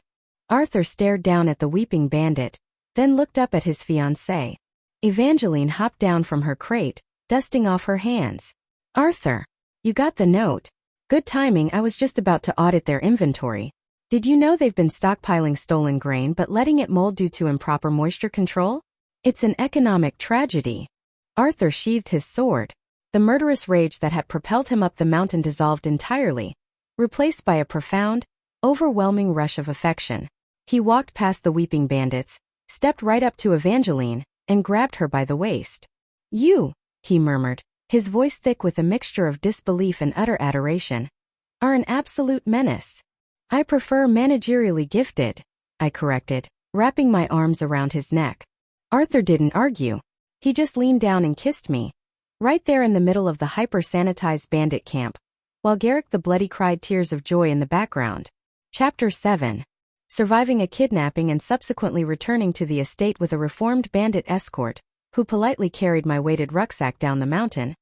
Arthur stared down at the weeping bandit, then looked up at his fiancée. Evangeline hopped down from her crate, dusting off her hands. "Arthur, you got the note. Good timing, I was just about to audit their inventory. Did you know they've been stockpiling stolen grain but letting it mold due to improper moisture control? It's an economic tragedy." Arthur sheathed his sword. The murderous rage that had propelled him up the mountain dissolved entirely, replaced by a profound, overwhelming rush of affection. He walked past the weeping bandits, stepped right up to Evangeline, and grabbed her by the waist. "You," he murmured, his voice thick with a mixture of disbelief and utter adoration, "are an absolute menace." "I prefer managerially gifted," I corrected, wrapping my arms around his neck. Arthur didn't argue. He just leaned down and kissed me, right there in the middle of the hyper-sanitized bandit camp, while Garrick the Bloody cried tears of joy in the background. Chapter 7. Surviving a kidnapping and subsequently returning to the estate with a reformed bandit escort, who politely carried my weighted rucksack down the mountain,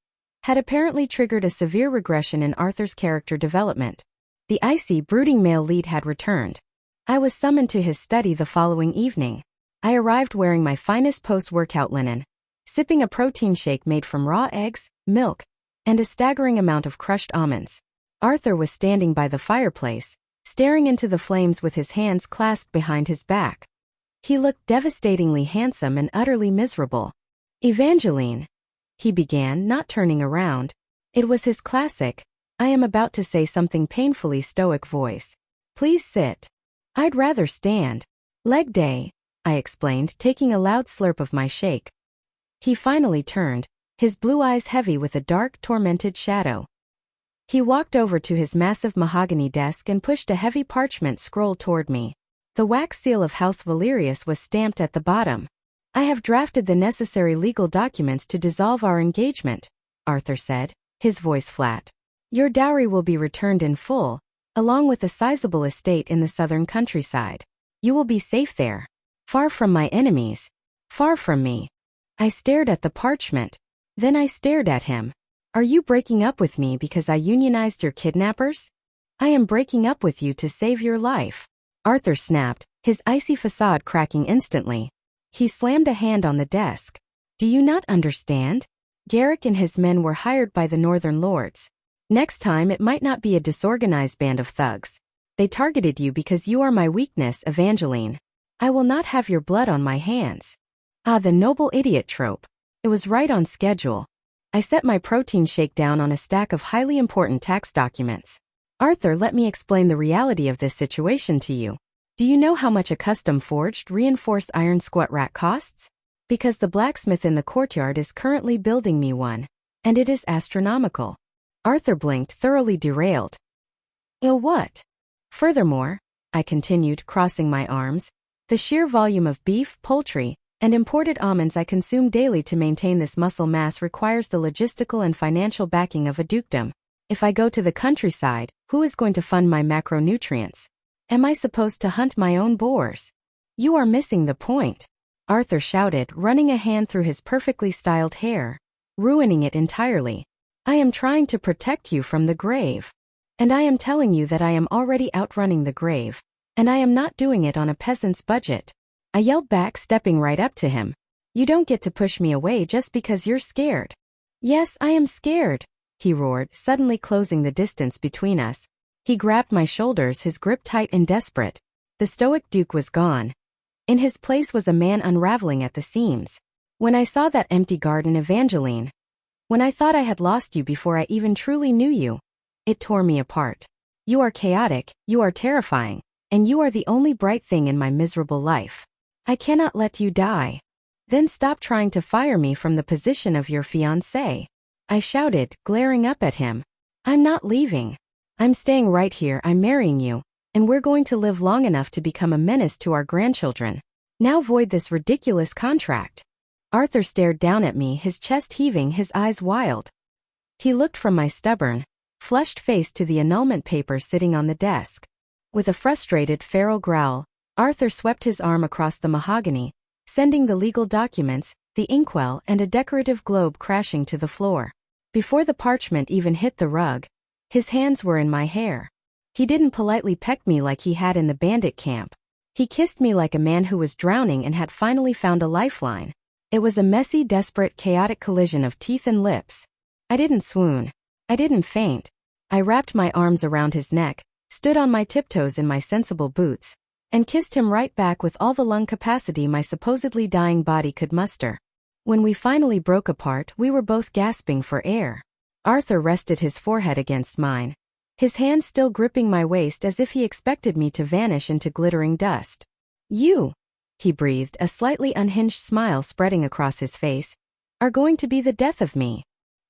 had apparently triggered a severe regression in Arthur's character development. The icy, brooding male lead had returned. I was summoned to his study the following evening. I arrived wearing my finest post-workout linen, sipping a protein shake made from raw eggs, milk, and a staggering amount of crushed almonds. Arthur was standing by the fireplace, staring into the flames with his hands clasped behind his back. He looked devastatingly handsome and utterly miserable. "Evangeline," he began, not turning around. It was his classic, I am about to say something painfully stoic voice. "Please sit." "I'd rather stand." "Leg day," I explained, taking a loud slurp of my shake. He finally turned, his blue eyes heavy with a dark, tormented shadow. He walked over to his massive mahogany desk and pushed a heavy parchment scroll toward me. The wax seal of House Valerius was stamped at the bottom. "I have drafted the necessary legal documents to dissolve our engagement," Arthur said, his voice flat. "Your dowry will be returned in full, along with a sizable estate in the southern countryside. You will be safe there. Far from my enemies. Far from me." I stared at the parchment. Then I stared at him. "Are you breaking up with me because I unionized your kidnappers?" "I am breaking up with you to save your life," Arthur snapped, his icy facade cracking instantly. He slammed a hand on the desk. "Do you not understand? Garrick and his men were hired by the Northern Lords. Next time it might not be a disorganized band of thugs. They targeted you because you are my weakness, Evangeline. I will not have your blood on my hands." Ah, the noble idiot trope. It was right on schedule. I set my protein shake down on a stack of highly important tax documents. "Arthur, let me explain the reality of this situation to you. Do you know how much a custom-forged, reinforced iron squat rack costs? Because the blacksmith in the courtyard is currently building me one. And it is astronomical. Arthur blinked, thoroughly derailed. Oh, what? Furthermore, I continued, crossing my arms, the sheer volume of beef, poultry, and imported almonds I consume daily to maintain this muscle mass requires the logistical and financial backing of a dukedom. If I go to the countryside, who is going to fund my macronutrients? Am I supposed to hunt my own boars? You are missing the point, Arthur shouted, running a hand through his perfectly styled hair, ruining it entirely. I am trying to protect you from the grave. And I am telling you that I am already outrunning the grave. And I am not doing it on a peasant's budget. I yelled back, stepping right up to him. You don't get to push me away just because you're scared. Yes, I am scared, he roared, suddenly closing the distance between us. He grabbed my shoulders, his grip tight and desperate. The stoic Duke was gone. In his place was a man unraveling at the seams. When I saw that empty garden, Evangeline, when I thought I had lost you before I even truly knew you, it tore me apart. You are chaotic, you are terrifying, and you are the only bright thing in my miserable life. I cannot let you die. Then stop trying to fire me from the position of your fiancé, I shouted, glaring up at him. I'm not leaving. I'm staying right here. I'm marrying you, and we're going to live long enough to become a menace to our grandchildren. Now void this ridiculous contract. Arthur stared down at me, his chest heaving, his eyes wild. He looked from my stubborn, flushed face to the annulment paper sitting on the desk. With a frustrated, feral growl, Arthur swept his arm across the mahogany, sending the legal documents, the inkwell, and a decorative globe crashing to the floor. Before the parchment even hit the rug, his hands were in my hair. He didn't politely peck me like he had in the bandit camp. He kissed me like a man who was drowning and had finally found a lifeline. It was a messy, desperate, chaotic collision of teeth and lips. I didn't swoon. I didn't faint. I wrapped my arms around his neck, stood on my tiptoes in my sensible boots, and kissed him right back with all the lung capacity my supposedly dying body could muster. When we finally broke apart, we were both gasping for air. Arthur rested his forehead against mine, his hand still gripping my waist as if he expected me to vanish into glittering dust. You, he breathed, a slightly unhinged smile spreading across his face, are going to be the death of me.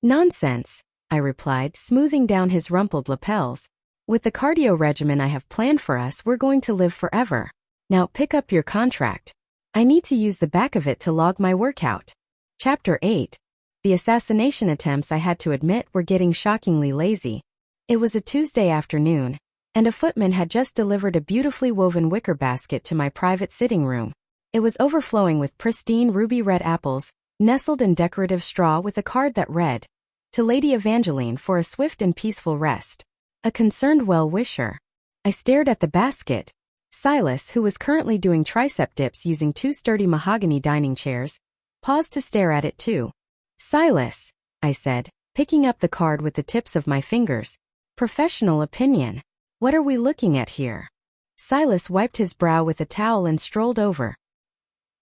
Nonsense, I replied, smoothing down his rumpled lapels. With the cardio regimen I have planned for us, we're going to live forever. Now pick up your contract. I need to use the back of it to log my workout. Chapter 8. The assassination attempts, I had to admit, were getting shockingly lazy. It was a Tuesday afternoon, and a footman had just delivered a beautifully woven wicker basket to my private sitting room. It was overflowing with pristine ruby-red apples, nestled in decorative straw with a card that read, "To Lady Evangeline for a swift and peaceful rest." A concerned well-wisher. I stared at the basket. Silas, who was currently doing tricep dips using two sturdy mahogany dining chairs, paused to stare at it too. Silas, I said, picking up the card with the tips of my fingers. Professional opinion. What are we looking at here? Silas wiped his brow with a towel and strolled over.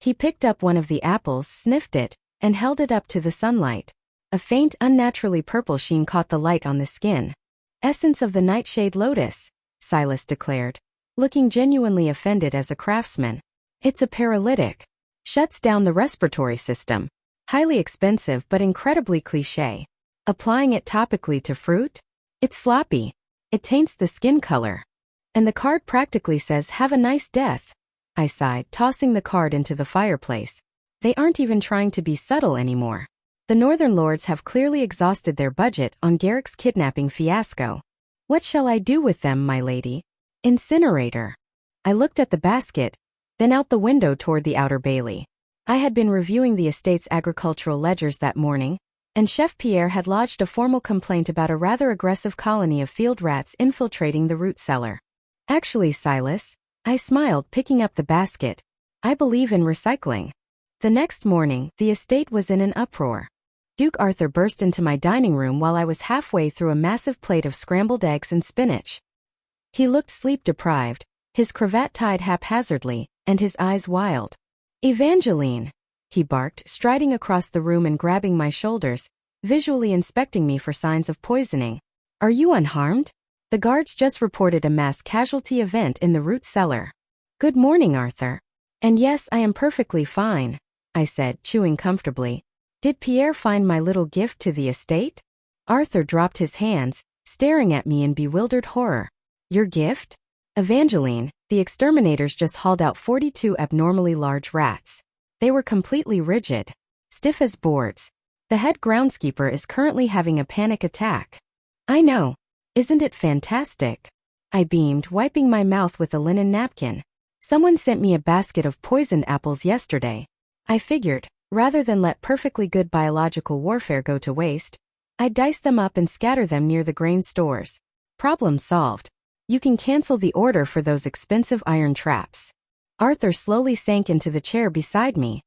He picked up one of the apples, sniffed it, and held it up to the sunlight. A faint, unnaturally purple sheen caught the light on the skin. Essence of the nightshade lotus, Silas declared, looking genuinely offended as a craftsman. It's a paralytic. Shuts down the respiratory system. Highly expensive but incredibly cliché. Applying it topically to fruit? It's sloppy. It taints the skin color. And the card practically says, "Have a nice death." I sighed, tossing the card into the fireplace. They aren't even trying to be subtle anymore. The Northern Lords have clearly exhausted their budget on Garrick's kidnapping fiasco. What shall I do with them, my lady? Incinerator. I looked at the basket, then out the window toward the outer bailey. I had been reviewing the estate's agricultural ledgers that morning, and Chef Pierre had lodged a formal complaint about a rather aggressive colony of field rats infiltrating the root cellar. Actually, Silas, I smiled, picking up the basket, I believe in recycling. The next morning, the estate was in an uproar. Duke Arthur burst into my dining room while I was halfway through a massive plate of scrambled eggs and spinach. He looked sleep-deprived, his cravat tied haphazardly, and his eyes wild. "Evangeline," he barked, striding across the room and grabbing my shoulders, visually inspecting me for signs of poisoning. "Are you unharmed? The guards just reported a mass casualty event in the root cellar." "Good morning, Arthur. And yes, I am perfectly fine. I said, chewing comfortably. Did Pierre find my little gift to the estate? Arthur dropped his hands, staring at me in bewildered horror. Your gift? Evangeline, the exterminators just hauled out 42 abnormally large rats. They were completely rigid, stiff as boards. The head groundskeeper is currently having a panic attack. I know. Isn't it fantastic? I beamed, wiping my mouth with a linen napkin. Someone sent me a basket of poisoned apples yesterday. I figured, rather than let perfectly good biological warfare go to waste, I'd dice them up and scatter them near the grain stores. Problem solved. You can cancel the order for those expensive iron traps. Arthur slowly sank into the chair beside me.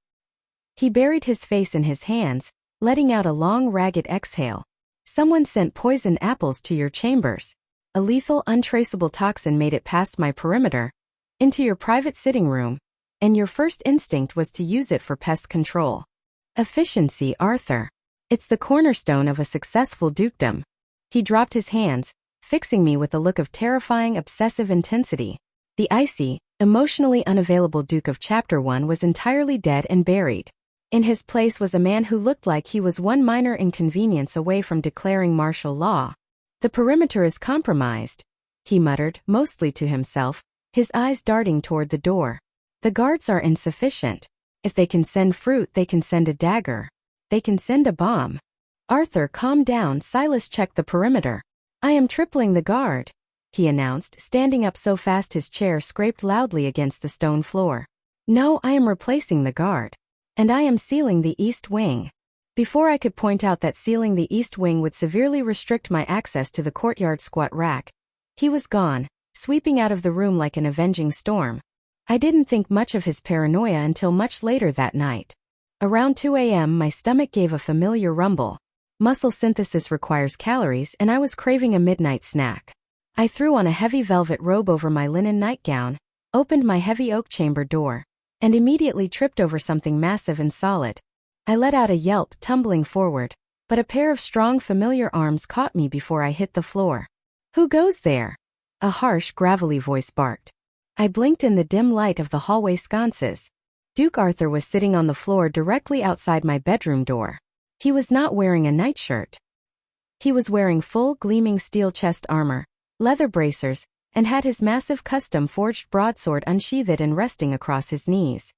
He buried his face in his hands, letting out a long, ragged exhale. Someone sent poisoned apples to your chambers. A lethal, untraceable toxin made it past my perimeter, into your private sitting room, and your first instinct was to use it for pest control. Efficiency, Arthur. It's the cornerstone of a successful dukedom. He dropped his hands, fixing me with a look of terrifying, obsessive intensity. The icy, emotionally unavailable Duke of Chapter 1 was entirely dead and buried. In his place was a man who looked like he was one minor inconvenience away from declaring martial law. The perimeter is compromised, he muttered, mostly to himself, his eyes darting toward the door. The guards are insufficient. If they can send fruit, they can send a dagger. They can send a bomb. Arthur, calm down. Silas checked the perimeter. I am tripling the guard, he announced, standing up so fast his chair scraped loudly against the stone floor. No, I am replacing the guard. And I am sealing the east wing. Before I could point out that sealing the east wing would severely restrict my access to the courtyard squat rack, he was gone, sweeping out of the room like an avenging storm. I didn't think much of his paranoia until much later that night. Around 2 a.m. my stomach gave a familiar rumble. Muscle synthesis requires calories and I was craving a midnight snack. I threw on a heavy velvet robe over my linen nightgown, opened my heavy oak chamber door, and immediately tripped over something massive and solid. I let out a yelp, tumbling forward, but a pair of strong familiar arms caught me before I hit the floor. Who goes there? A harsh, gravelly voice barked. I blinked in the dim light of the hallway sconces. Duke Arthur was sitting on the floor directly outside my bedroom door. He was not wearing a nightshirt. He was wearing full, gleaming steel chest armor, leather bracers, and had his massive custom-forged broadsword unsheathed and resting across his knees.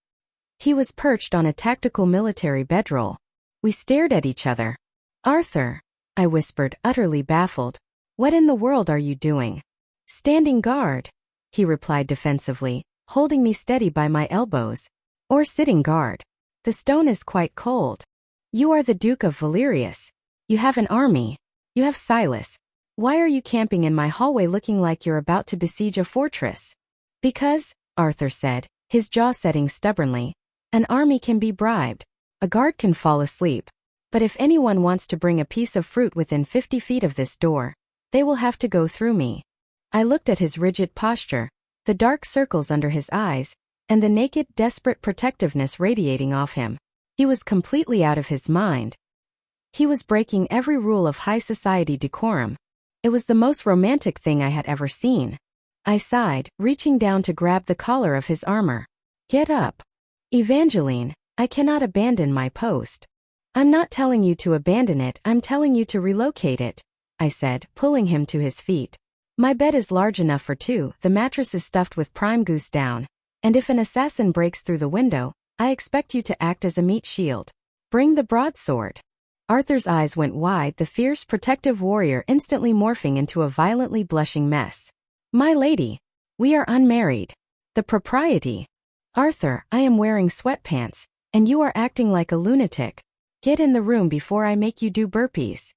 He was perched on a tactical military bedroll. We stared at each other. Arthur, I whispered, utterly baffled. What in the world are you doing? Standing guard, he replied defensively, holding me steady by my elbows. Or sitting guard. The stone is quite cold. You are the Duke of Valerius. You have an army. You have Silas. Why are you camping in my hallway looking like you're about to besiege a fortress? Because, Arthur said, his jaw setting stubbornly, an army can be bribed. A guard can fall asleep. But if anyone wants to bring a piece of fruit within 50 feet of this door, they will have to go through me. I looked at his rigid posture, the dark circles under his eyes, and the naked, desperate protectiveness radiating off him. He was completely out of his mind. He was breaking every rule of high society decorum. It was the most romantic thing I had ever seen. I sighed, reaching down to grab the collar of his armor. Get up. Evangeline, I cannot abandon my post. I'm not telling you to abandon it, I'm telling you to relocate it, I said, pulling him to his feet. My bed is large enough for two, the mattress is stuffed with prime goose down, and if an assassin breaks through the window, I expect you to act as a meat shield. Bring the broadsword. Arthur's eyes went wide, the fierce, protective warrior instantly morphing into a violently blushing mess. My lady, we are unmarried. The propriety. Arthur, I am wearing sweatpants, and you are acting like a lunatic. Get in the room before I make you do burpees.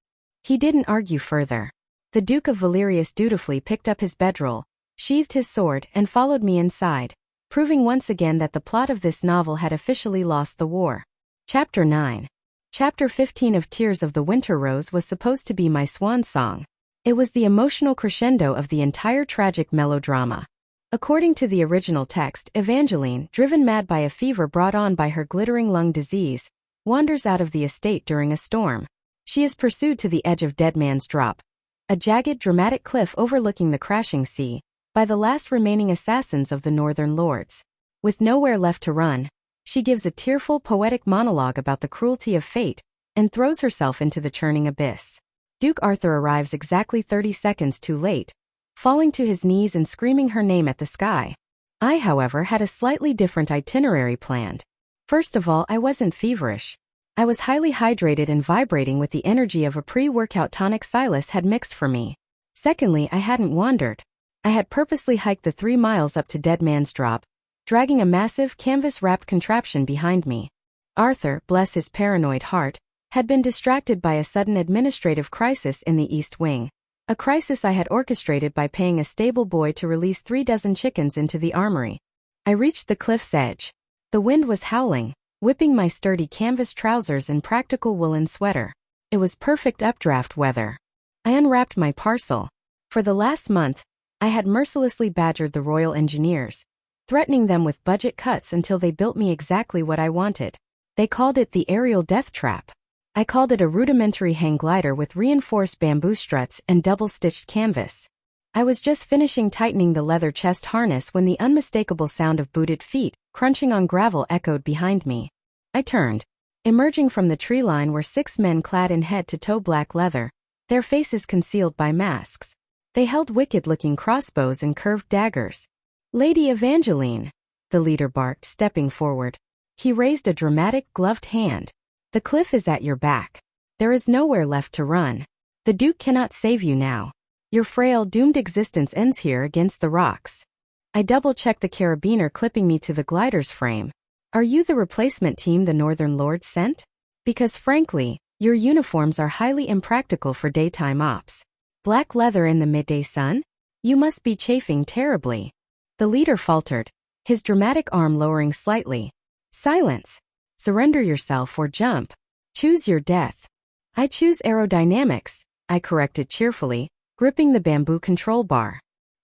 He didn't argue further. The Duke of Valerius dutifully picked up his bedroll, sheathed his sword, and followed me inside, proving once again that the plot of this novel had officially lost the war. Chapter 9. Chapter 15 of Tears of the Winter Rose was supposed to be my swan song. It was the emotional crescendo of the entire tragic melodrama. According to the original text, Evangeline, driven mad by a fever brought on by her glittering lung disease, wanders out of the estate during a storm. She is pursued to the edge of Dead Man's Drop, a jagged, dramatic cliff overlooking the crashing sea, by the last remaining assassins of the Northern Lords. With nowhere left to run, She gives a tearful, poetic monologue about the cruelty of fate and throws herself into the churning abyss. Duke Arthur arrives exactly 30 seconds too late, falling to his knees and screaming her name at the sky. I, however, had a slightly different itinerary planned. First of all, I wasn't feverish. I was highly hydrated and vibrating with the energy of a pre-workout tonic Silas had mixed for me. Secondly, I hadn't wandered. I had purposely hiked the 3 miles up to Dead Man's Drop, dragging a massive, canvas-wrapped contraption behind me. Arthur, bless his paranoid heart, had been distracted by a sudden administrative crisis in the East Wing. A crisis I had orchestrated by paying a stable boy to release 3 dozen chickens into the armory. I reached the cliff's edge. The wind was howling, whipping my sturdy canvas trousers and practical woolen sweater. It was perfect updraft weather. I unwrapped my parcel. For the last month, I had mercilessly badgered the Royal Engineers, threatening them with budget cuts until they built me exactly what I wanted. They called it the aerial death trap. I called it a rudimentary hang glider with reinforced bamboo struts and double-stitched canvas. I was just finishing tightening the leather chest harness when the unmistakable sound of booted feet crunching on gravel echoed behind me. I turned. Emerging from the tree line were 6 men clad in head-to-toe black leather, their faces concealed by masks. They held wicked-looking crossbows and curved daggers. "Lady Evangeline," the leader barked, stepping forward. He raised a dramatic, gloved hand. "The cliff is at your back. There is nowhere left to run. The Duke cannot save you now. Your frail, doomed existence ends here against the rocks." I double-checked the carabiner clipping me to the glider's frame. "Are you the replacement team the Northern Lords sent? Because frankly, your uniforms are highly impractical for daytime ops. Black leather in the midday sun? You must be chafing terribly." The leader faltered, his dramatic arm lowering slightly. "Silence. Surrender yourself or jump. Choose your death." "I choose aerodynamics," I corrected cheerfully, gripping the bamboo control bar.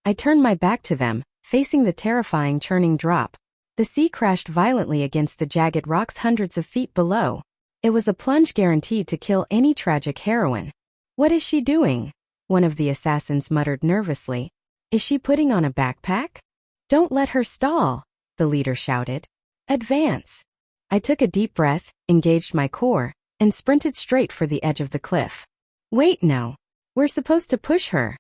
I turned my back to them, facing the terrifying churning drop. The sea crashed violently against the jagged rocks hundreds of feet below. It was a plunge guaranteed to kill any tragic heroine. "What is she doing?" one of the assassins muttered nervously. "Is she putting on a backpack?" "Don't let her stall," the leader shouted. "Advance." I took a deep breath, engaged my core, and sprinted straight for the edge of the cliff. "Wait, no. We're supposed to push her,"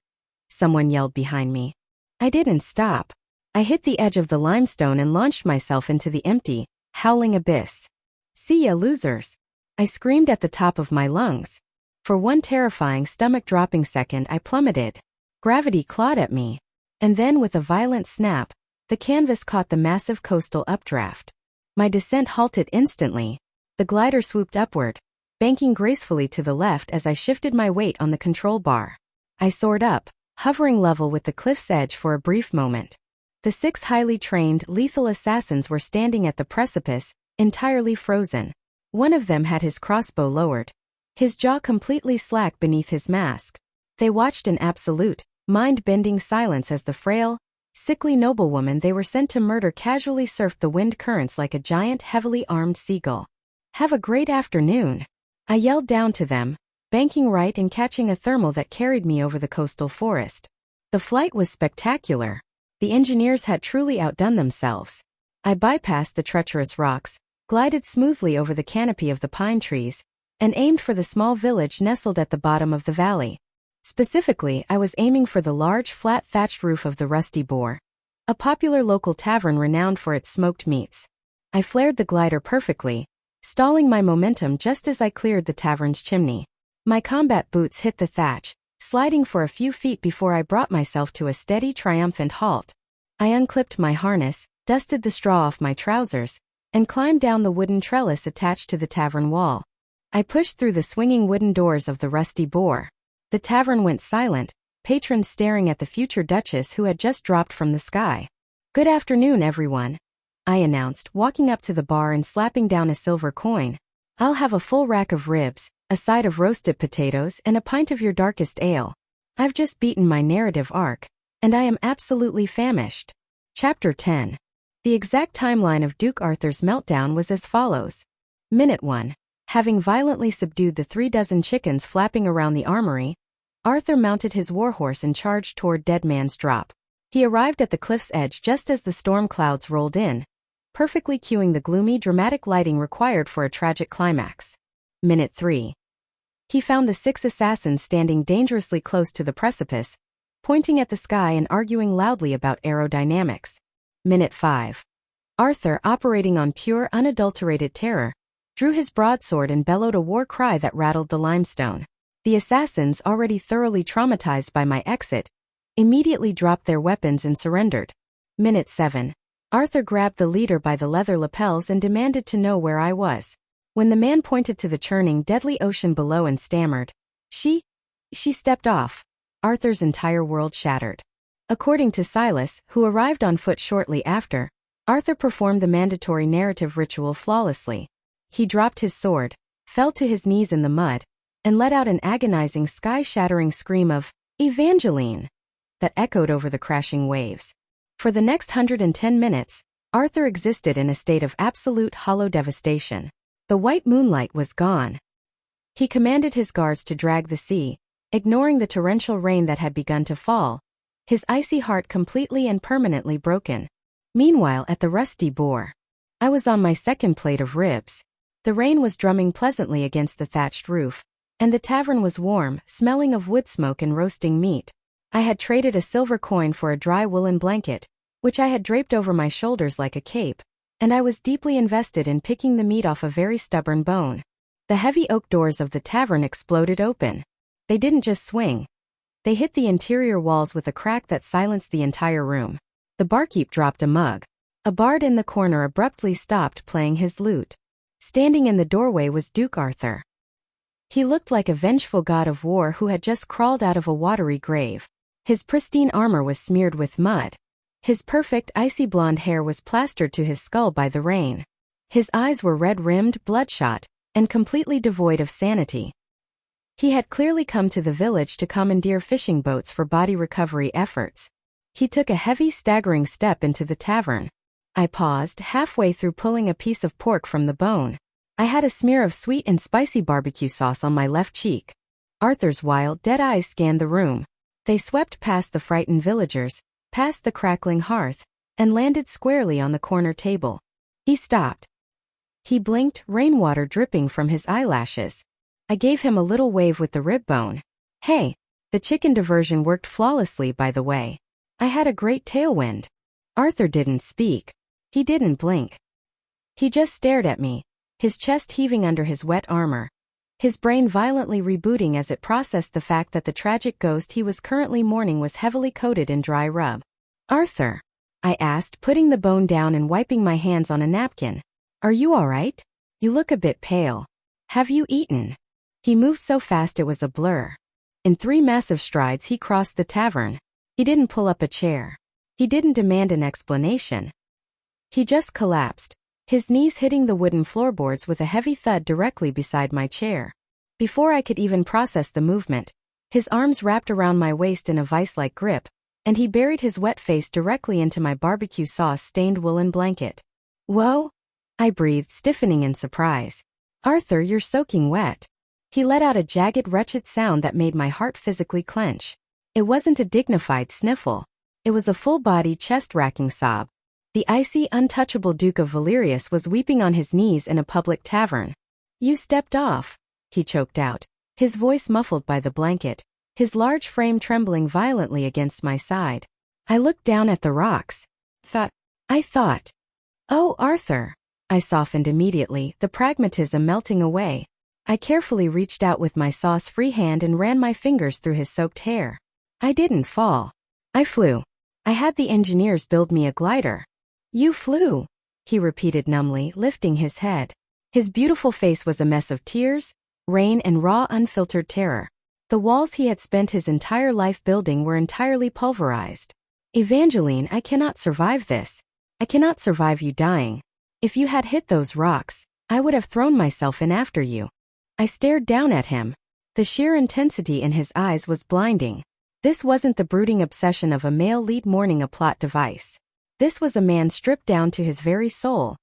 someone yelled behind me. I didn't stop. I hit the edge of the limestone and launched myself into the empty, howling abyss. "See ya, losers," I screamed at the top of my lungs. For one terrifying stomach-dropping second I plummeted. Gravity clawed at me. And then with a violent snap, the canvas caught the massive coastal updraft. My descent halted instantly. The glider swooped upward, banking gracefully to the left as I shifted my weight on the control bar. I soared up, hovering level with the cliff's edge for a brief moment. The 6 highly trained, lethal assassins were standing at the precipice, entirely frozen. One of them had his crossbow lowered, his jaw completely slack beneath his mask. They watched in absolute, mind-bending silence as the frail, sickly noblewoman they were sent to murder casually surfed the wind currents like a giant, heavily armed seagull. "Have a great afternoon," I yelled down to them, banking right and catching a thermal that carried me over the coastal forest. The flight was spectacular. The engineers had truly outdone themselves. I bypassed the treacherous rocks, glided smoothly over the canopy of the pine trees, and aimed for the small village nestled at the bottom of the valley. Specifically, I was aiming for the large, flat thatched roof of the Rusty Boar, a popular local tavern renowned for its smoked meats. I flared the glider perfectly, stalling my momentum just as I cleared the tavern's chimney. My combat boots hit the thatch, sliding for a few feet before I brought myself to a steady, triumphant halt. I unclipped my harness, dusted the straw off my trousers, and climbed down the wooden trellis attached to the tavern wall. I pushed through the swinging wooden doors of the Rusty Boar. The tavern went silent, patrons staring at the future duchess who had just dropped from the sky. "Good afternoon, everyone," I announced, walking up to the bar and slapping down a silver coin. "I'll have a full rack of ribs, a side of roasted potatoes, and a pint of your darkest ale. I've just beaten my narrative arc, and I am absolutely famished." Chapter 10. The exact timeline of Duke Arthur's meltdown was as follows. Minute 1. Having violently subdued the 3 dozen chickens flapping around the armory, Arthur mounted his warhorse and charged toward Dead Man's Drop. He arrived at the cliff's edge just as the storm clouds rolled in, perfectly cueing the gloomy, dramatic lighting required for a tragic climax. Minute 3. He found the 6 assassins standing dangerously close to the precipice, pointing at the sky and arguing loudly about aerodynamics. Minute 5. Arthur, operating on pure, unadulterated terror, drew his broadsword and bellowed a war cry that rattled the limestone. The assassins, already thoroughly traumatized by my exit, immediately dropped their weapons and surrendered. Minute 7. Arthur grabbed the leader by the leather lapels and demanded to know where I was. When the man pointed to the churning, deadly ocean below and stammered, She stepped off. Arthur's entire world shattered. According to Silas, who arrived on foot shortly after, Arthur performed the mandatory narrative ritual flawlessly. He dropped his sword, fell to his knees in the mud, and let out an agonizing, sky-shattering scream of, "Evangeline!" that echoed over the crashing waves. For the next 110 minutes, Arthur existed in a state of absolute hollow devastation. The white moonlight was gone. He commanded his guards to drag the sea, ignoring the torrential rain that had begun to fall, his icy heart completely and permanently broken. Meanwhile, at the Rusty Boar, I was on my second plate of ribs. The rain was drumming pleasantly against the thatched roof, and the tavern was warm, smelling of wood smoke and roasting meat. I had traded a silver coin for a dry woolen blanket, which I had draped over my shoulders like a cape, and I was deeply invested in picking the meat off a very stubborn bone. The heavy oak doors of the tavern exploded open. They didn't just swing. They hit the interior walls with a crack that silenced the entire room. The barkeep dropped a mug. A bard in the corner abruptly stopped playing his lute. Standing in the doorway was Duke Arthur. He looked like a vengeful god of war who had just crawled out of a watery grave. His pristine armor was smeared with mud. His perfect icy blonde hair was plastered to his skull by the rain. His eyes were red-rimmed, bloodshot, and completely devoid of sanity. He had clearly come to the village to commandeer fishing boats for body recovery efforts. He took a heavy, staggering step into the tavern. I paused, halfway through pulling a piece of pork from the bone. I had a smear of sweet and spicy barbecue sauce on my left cheek. Arthur's wild, dead eyes scanned the room. They swept past the frightened villagers, past the crackling hearth, and landed squarely on the corner table. He stopped. He blinked, rainwater dripping from his eyelashes. I gave him a little wave with the rib bone. Hey, the chicken diversion worked flawlessly, by the way. I had a great tailwind. Arthur didn't speak. He didn't blink. He just stared at me, his chest heaving under his wet armor, his brain violently rebooting as it processed the fact that the tragic ghost he was currently mourning was heavily coated in dry rub. Arthur, I asked, putting the bone down and wiping my hands on a napkin. Are you all right? You look a bit pale. Have you eaten? He moved so fast it was a blur. In 3 massive strides he crossed the tavern. He didn't pull up a chair. He didn't demand an explanation. He just collapsed, his knees hitting the wooden floorboards with a heavy thud directly beside my chair. Before I could even process the movement, his arms wrapped around my waist in a vice-like grip, and he buried his wet face directly into my barbecue sauce-stained woolen blanket. Whoa! I breathed, stiffening in surprise. Arthur, you're soaking wet. He let out a jagged, wretched sound that made my heart physically clench. It wasn't a dignified sniffle. It was a full-body, chest-racking sob. The icy, untouchable Duke of Valerius was weeping on his knees in a public tavern. You stepped off, he choked out, his voice muffled by the blanket, his large frame trembling violently against my side. I looked down at the rocks. I thought. Oh, Arthur. I softened immediately, the pragmatism melting away. I carefully reached out with my sauce-free hand and ran my fingers through his soaked hair. I didn't fall. I flew. I had the engineers build me a glider. You flew, he repeated numbly, lifting his head. His beautiful face was a mess of tears, rain, and raw, unfiltered terror. The walls he had spent his entire life building were entirely pulverized. Evangeline, I cannot survive this. I cannot survive you dying. If you had hit those rocks, I would have thrown myself in after you. I stared down at him. The sheer intensity in his eyes was blinding. This wasn't the brooding obsession of a male lead mourning a plot device. This was a man stripped down to his very soul,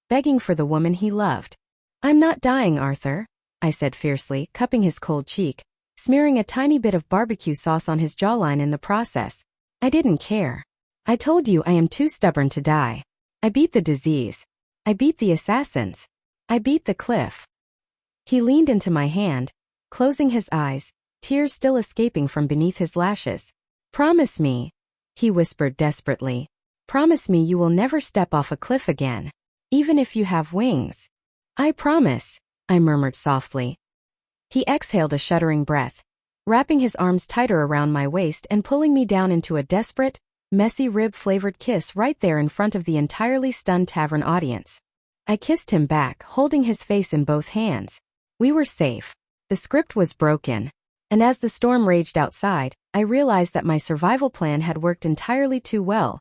begging for the woman he loved. I'm not dying, Arthur, I said fiercely, cupping his cold cheek, smearing a tiny bit of barbecue sauce on his jawline in the process. I didn't care. I told you I am too stubborn to die. I beat the disease. I beat the assassins. I beat the cliff. He leaned into my hand, closing his eyes, tears still escaping from beneath his lashes. Promise me, he whispered desperately. Promise me you will never step off a cliff again, even if you have wings. I promise, I murmured softly. He exhaled a shuddering breath, wrapping his arms tighter around my waist and pulling me down into a desperate, messy rib-flavored kiss right there in front of the entirely stunned tavern audience. I kissed him back, holding his face in both hands. We were safe. The script was broken. And as the storm raged outside, I realized that my survival plan had worked entirely too well.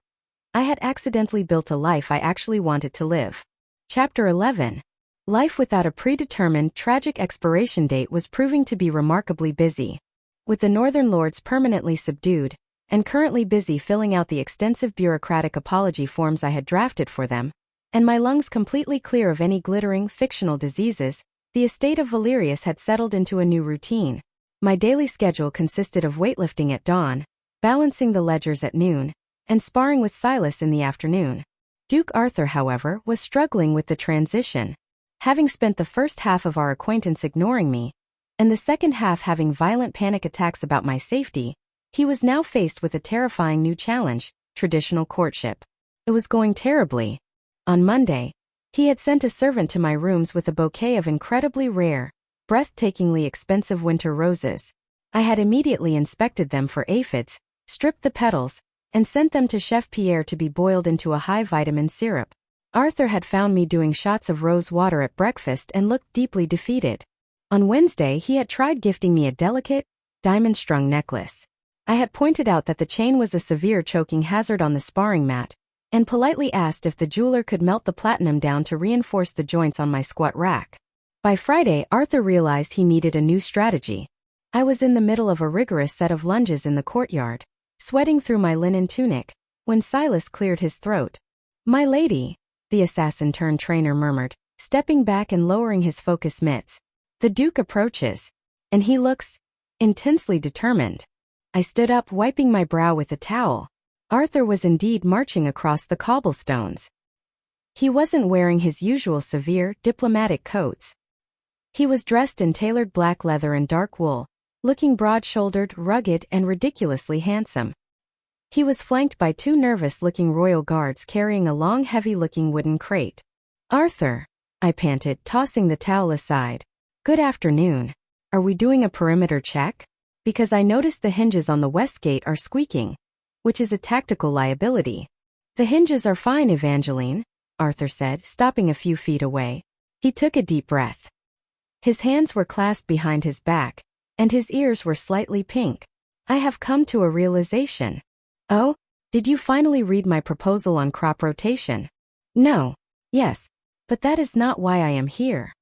I had accidentally built a life I actually wanted to live. Chapter 11. Life without a predetermined, tragic expiration date was proving to be remarkably busy. With the Northern Lords permanently subdued, and currently busy filling out the extensive bureaucratic apology forms I had drafted for them, and my lungs completely clear of any glittering, fictional diseases, the estate of Valerius had settled into a new routine. My daily schedule consisted of weightlifting at dawn, balancing the ledgers at noon, and sparring with Silas in the afternoon. Duke Arthur, however, was struggling with the transition. Having spent the first half of our acquaintance ignoring me, and the second half having violent panic attacks about my safety, he was now faced with a terrifying new challenge: traditional courtship. It was going terribly. On Monday, he had sent a servant to my rooms with a bouquet of incredibly rare, breathtakingly expensive winter roses. I had immediately inspected them for aphids, stripped the petals, and sent them to Chef Pierre to be boiled into a high-vitamin syrup. Arthur had found me doing shots of rose water at breakfast and looked deeply defeated. On Wednesday he had tried gifting me a delicate, diamond-strung necklace. I had pointed out that the chain was a severe choking hazard on the sparring mat, and politely asked if the jeweler could melt the platinum down to reinforce the joints on my squat rack. By Friday, Arthur realized he needed a new strategy. I was in the middle of a rigorous set of lunges in the courtyard, sweating through my linen tunic, when Silas cleared his throat. "My lady," the assassin-turned-trainer murmured, stepping back and lowering his focus mitts. "The Duke approaches, and he looks intensely determined." I stood up, wiping my brow with a towel. Arthur was indeed marching across the cobblestones. He wasn't wearing his usual severe, diplomatic coats. He was dressed in tailored black leather and dark wool, looking broad-shouldered, rugged, and ridiculously handsome. He was flanked by two nervous-looking royal guards carrying a long, heavy-looking wooden crate. "Arthur," I panted, tossing the towel aside. "Good afternoon. Are we doing a perimeter check? Because I noticed the hinges on the west gate are squeaking, which is a tactical liability." "The hinges are fine, Evangeline," Arthur said, stopping a few feet away. He took a deep breath. His hands were clasped behind his back, and his ears were slightly pink. "I have come to a realization." "Oh? Did you finally read my proposal on crop rotation?" "No. Yes. But that is not why I am here."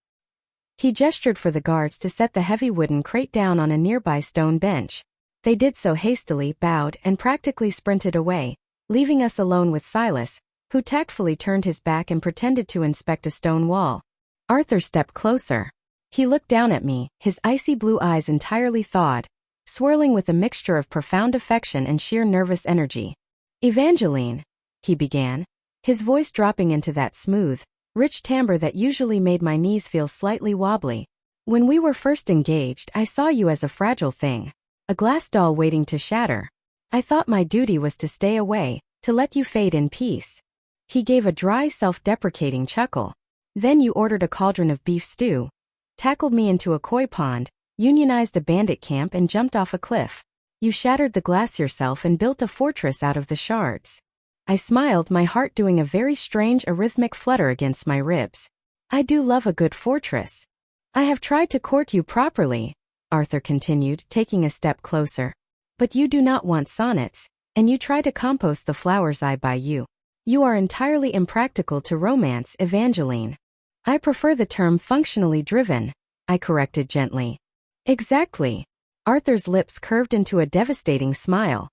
He gestured for the guards to set the heavy wooden crate down on a nearby stone bench. They did so hastily, bowed, and practically sprinted away, leaving us alone with Silas, who tactfully turned his back and pretended to inspect a stone wall. Arthur stepped closer. He looked down at me, his icy blue eyes entirely thawed, swirling with a mixture of profound affection and sheer nervous energy. "Evangeline," he began, his voice dropping into that smooth, rich timbre that usually made my knees feel slightly wobbly. "When we were first engaged, I saw you as a fragile thing, a glass doll waiting to shatter. I thought my duty was to stay away, to let you fade in peace." He gave a dry, self-deprecating chuckle. "Then you ordered a cauldron of beef stew, tackled me into a koi pond, unionized a bandit camp and jumped off a cliff. You shattered the glass yourself and built a fortress out of the shards." I smiled, my heart doing a very strange arrhythmic flutter against my ribs. "I do love a good fortress. I have tried to court you properly," Arthur continued, taking a step closer. "But you do not want sonnets, and you try to compost the flowers I buy you. You are entirely impractical to romance, Evangeline." "I prefer the term functionally driven," I corrected gently. "Exactly." Arthur's lips curved into a devastating smile.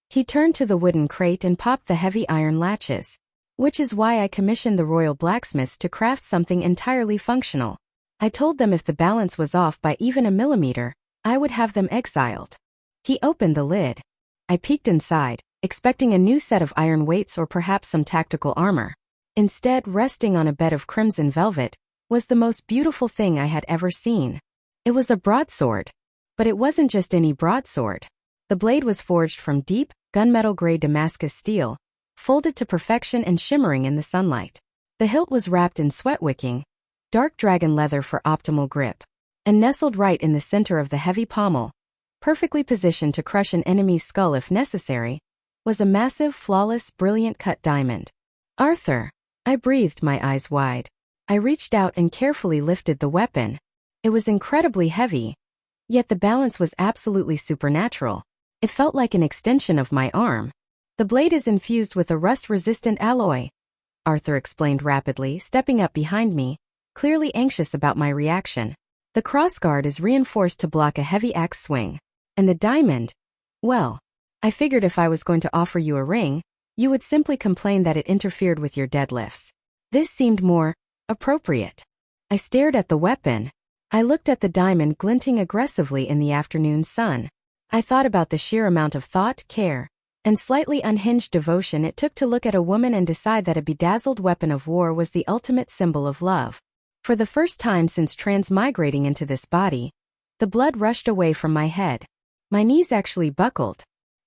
He turned to the wooden crate and popped the heavy iron latches. "Which is why I commissioned the royal blacksmiths to craft something entirely functional. I told them if the balance was off by even a millimeter, I would have them exiled." He opened the lid. I peeked inside, expecting a new set of iron weights or perhaps some tactical armor. Instead, resting on a bed of crimson velvet, was the most beautiful thing I had ever seen. It was a broadsword. But it wasn't just any broadsword. The blade was forged from deep, gunmetal-gray Damascus steel, folded to perfection and shimmering in the sunlight. The hilt was wrapped in sweat-wicking, dark dragon leather for optimal grip, and nestled right in the center of the heavy pommel, perfectly positioned to crush an enemy's skull if necessary, was a massive, flawless, brilliant-cut diamond. Arthur, I breathed, my eyes wide. I reached out and carefully lifted the weapon. It was incredibly heavy, yet the balance was absolutely supernatural. It felt like an extension of my arm. The blade is infused with a rust-resistant alloy, Arthur explained rapidly, stepping up behind me, clearly anxious about my reaction. The crossguard is reinforced to block a heavy axe swing. And the diamond? Well, I figured if I was going to offer you a ring, you would simply complain that it interfered with your deadlifts. This seemed more appropriate. I stared at the weapon. I looked at the diamond glinting aggressively in the afternoon sun. I thought about the sheer amount of thought, care, and slightly unhinged devotion it took to look at a woman and decide that a bedazzled weapon of war was the ultimate symbol of love. For the first time since transmigrating into this body, the blood rushed away from my head. My knees actually buckled.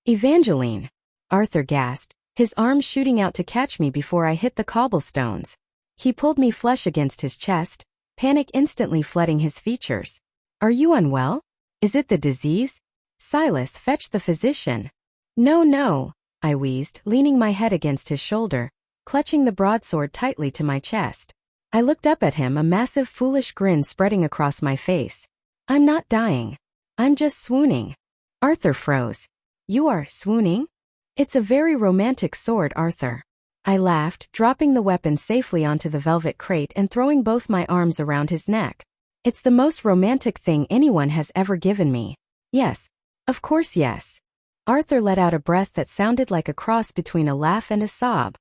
Evangeline, Arthur gasped, his arms shooting out to catch me before I hit the cobblestones. He pulled me flush against his chest, panic instantly flooding his features. Are you unwell? Is it the disease? Silas, fetch the physician. No, I wheezed, leaning my head against his shoulder, clutching the broadsword tightly to my chest. I looked up at him, a massive foolish grin spreading across my face. I'm not dying. I'm just swooning. Arthur froze. You are swooning? It's a very romantic sword, Arthur. I laughed, dropping the weapon safely onto the velvet crate and throwing both my arms around his neck. It's the most romantic thing anyone has ever given me. Yes. Of course yes. Arthur let out a breath that sounded like a cross between a laugh and a sob.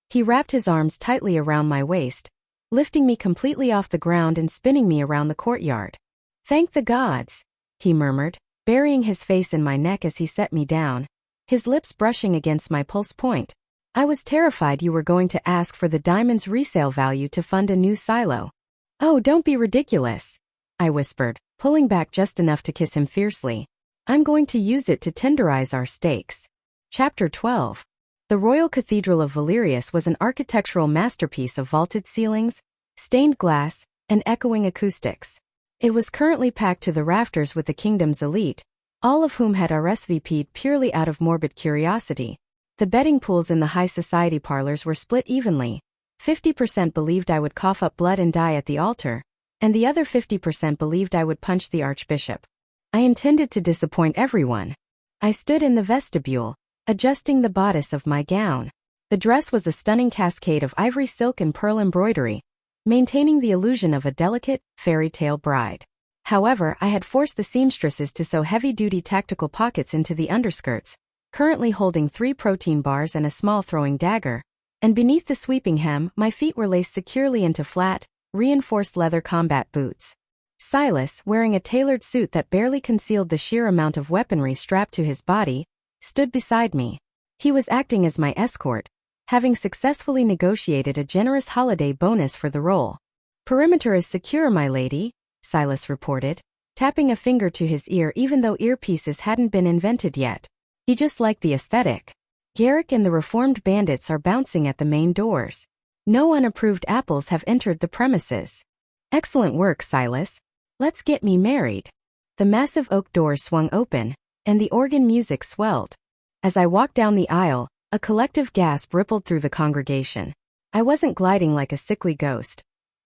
He wrapped his arms tightly around my waist, lifting me completely off the ground and spinning me around the courtyard. Thank the gods, he murmured, burying his face in my neck as he set me down, his lips brushing against my pulse point. I was terrified you were going to ask for the diamond's resale value to fund a new silo. Oh, don't be ridiculous, I whispered, pulling back just enough to kiss him fiercely. I'm going to use it to tenderize our steaks. Chapter 12. The Royal Cathedral of Valerius was an architectural masterpiece of vaulted ceilings, stained glass, and echoing acoustics. It was currently packed to the rafters with the kingdom's elite, all of whom had RSVP'd purely out of morbid curiosity. The betting pools in the high society parlors were split evenly. 50% believed I would cough up blood and die at the altar, and the other 50% believed I would punch the archbishop. I intended to disappoint everyone. I stood in the vestibule, adjusting the bodice of my gown. The dress was a stunning cascade of ivory silk and pearl embroidery, maintaining the illusion of a delicate, fairy tale bride. However, I had forced the seamstresses to sew heavy-duty tactical pockets into the underskirts, currently holding 3 protein bars and a small throwing dagger, and beneath the sweeping hem, my feet were laced securely into flat, reinforced leather combat boots. Silas, wearing a tailored suit that barely concealed the sheer amount of weaponry strapped to his body, stood beside me. He was acting as my escort, having successfully negotiated a generous holiday bonus for the role. Perimeter is secure, my lady, Silas reported, tapping a finger to his ear even though earpieces hadn't been invented yet. He just liked the aesthetic. Garrick and the reformed bandits are bouncing at the main doors. No unapproved apples have entered the premises. Excellent work, Silas. Let's get me married. The massive oak doors swung open, and the organ music swelled. As I walked down the aisle, a collective gasp rippled through the congregation. I wasn't gliding like a sickly ghost.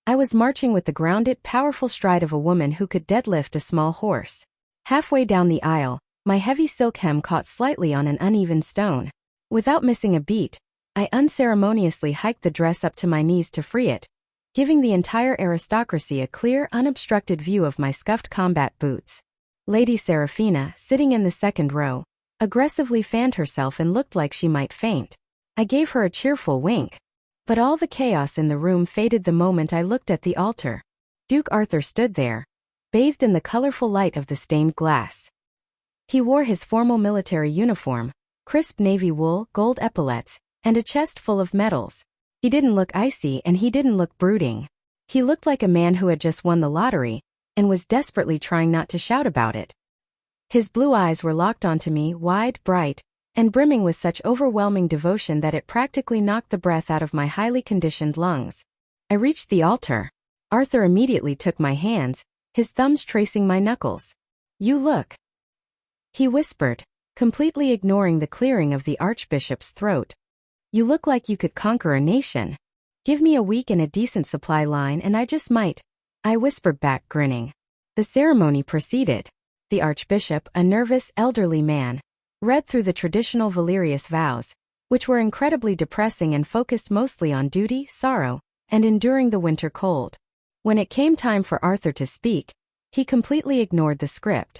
I was marching with the grounded, powerful stride of a woman who could deadlift a small horse. Halfway down the aisle, my heavy silk hem caught slightly on an uneven stone. Without missing a beat, I unceremoniously hiked the dress up to my knees to free it, giving the entire aristocracy a clear, unobstructed view of my scuffed combat boots. Lady Seraphina, sitting in the second row, aggressively fanned herself and looked like she might faint. I gave her a cheerful wink. But all the chaos in the room faded the moment I looked at the altar. Duke Arthur stood there, bathed in the colorful light of the stained glass. He wore his formal military uniform, crisp navy wool, gold epaulets, and a chest full of medals. He didn't look icy and he didn't look brooding. He looked like a man who had just won the lottery and was desperately trying not to shout about it. His blue eyes were locked onto me, wide, bright, and brimming with such overwhelming devotion that it practically knocked the breath out of my highly conditioned lungs. I reached the altar. Arthur immediately took my hands, his thumbs tracing my knuckles. "You look," he whispered, completely ignoring the clearing of the archbishop's throat. "You look like you could conquer a nation. Give me a week and a decent supply line and I just might," I whispered back, grinning. The ceremony proceeded. The archbishop, a nervous, elderly man, read through the traditional Valerius vows, which were incredibly depressing and focused mostly on duty, sorrow, and enduring the winter cold. When it came time for Arthur to speak, he completely ignored the script.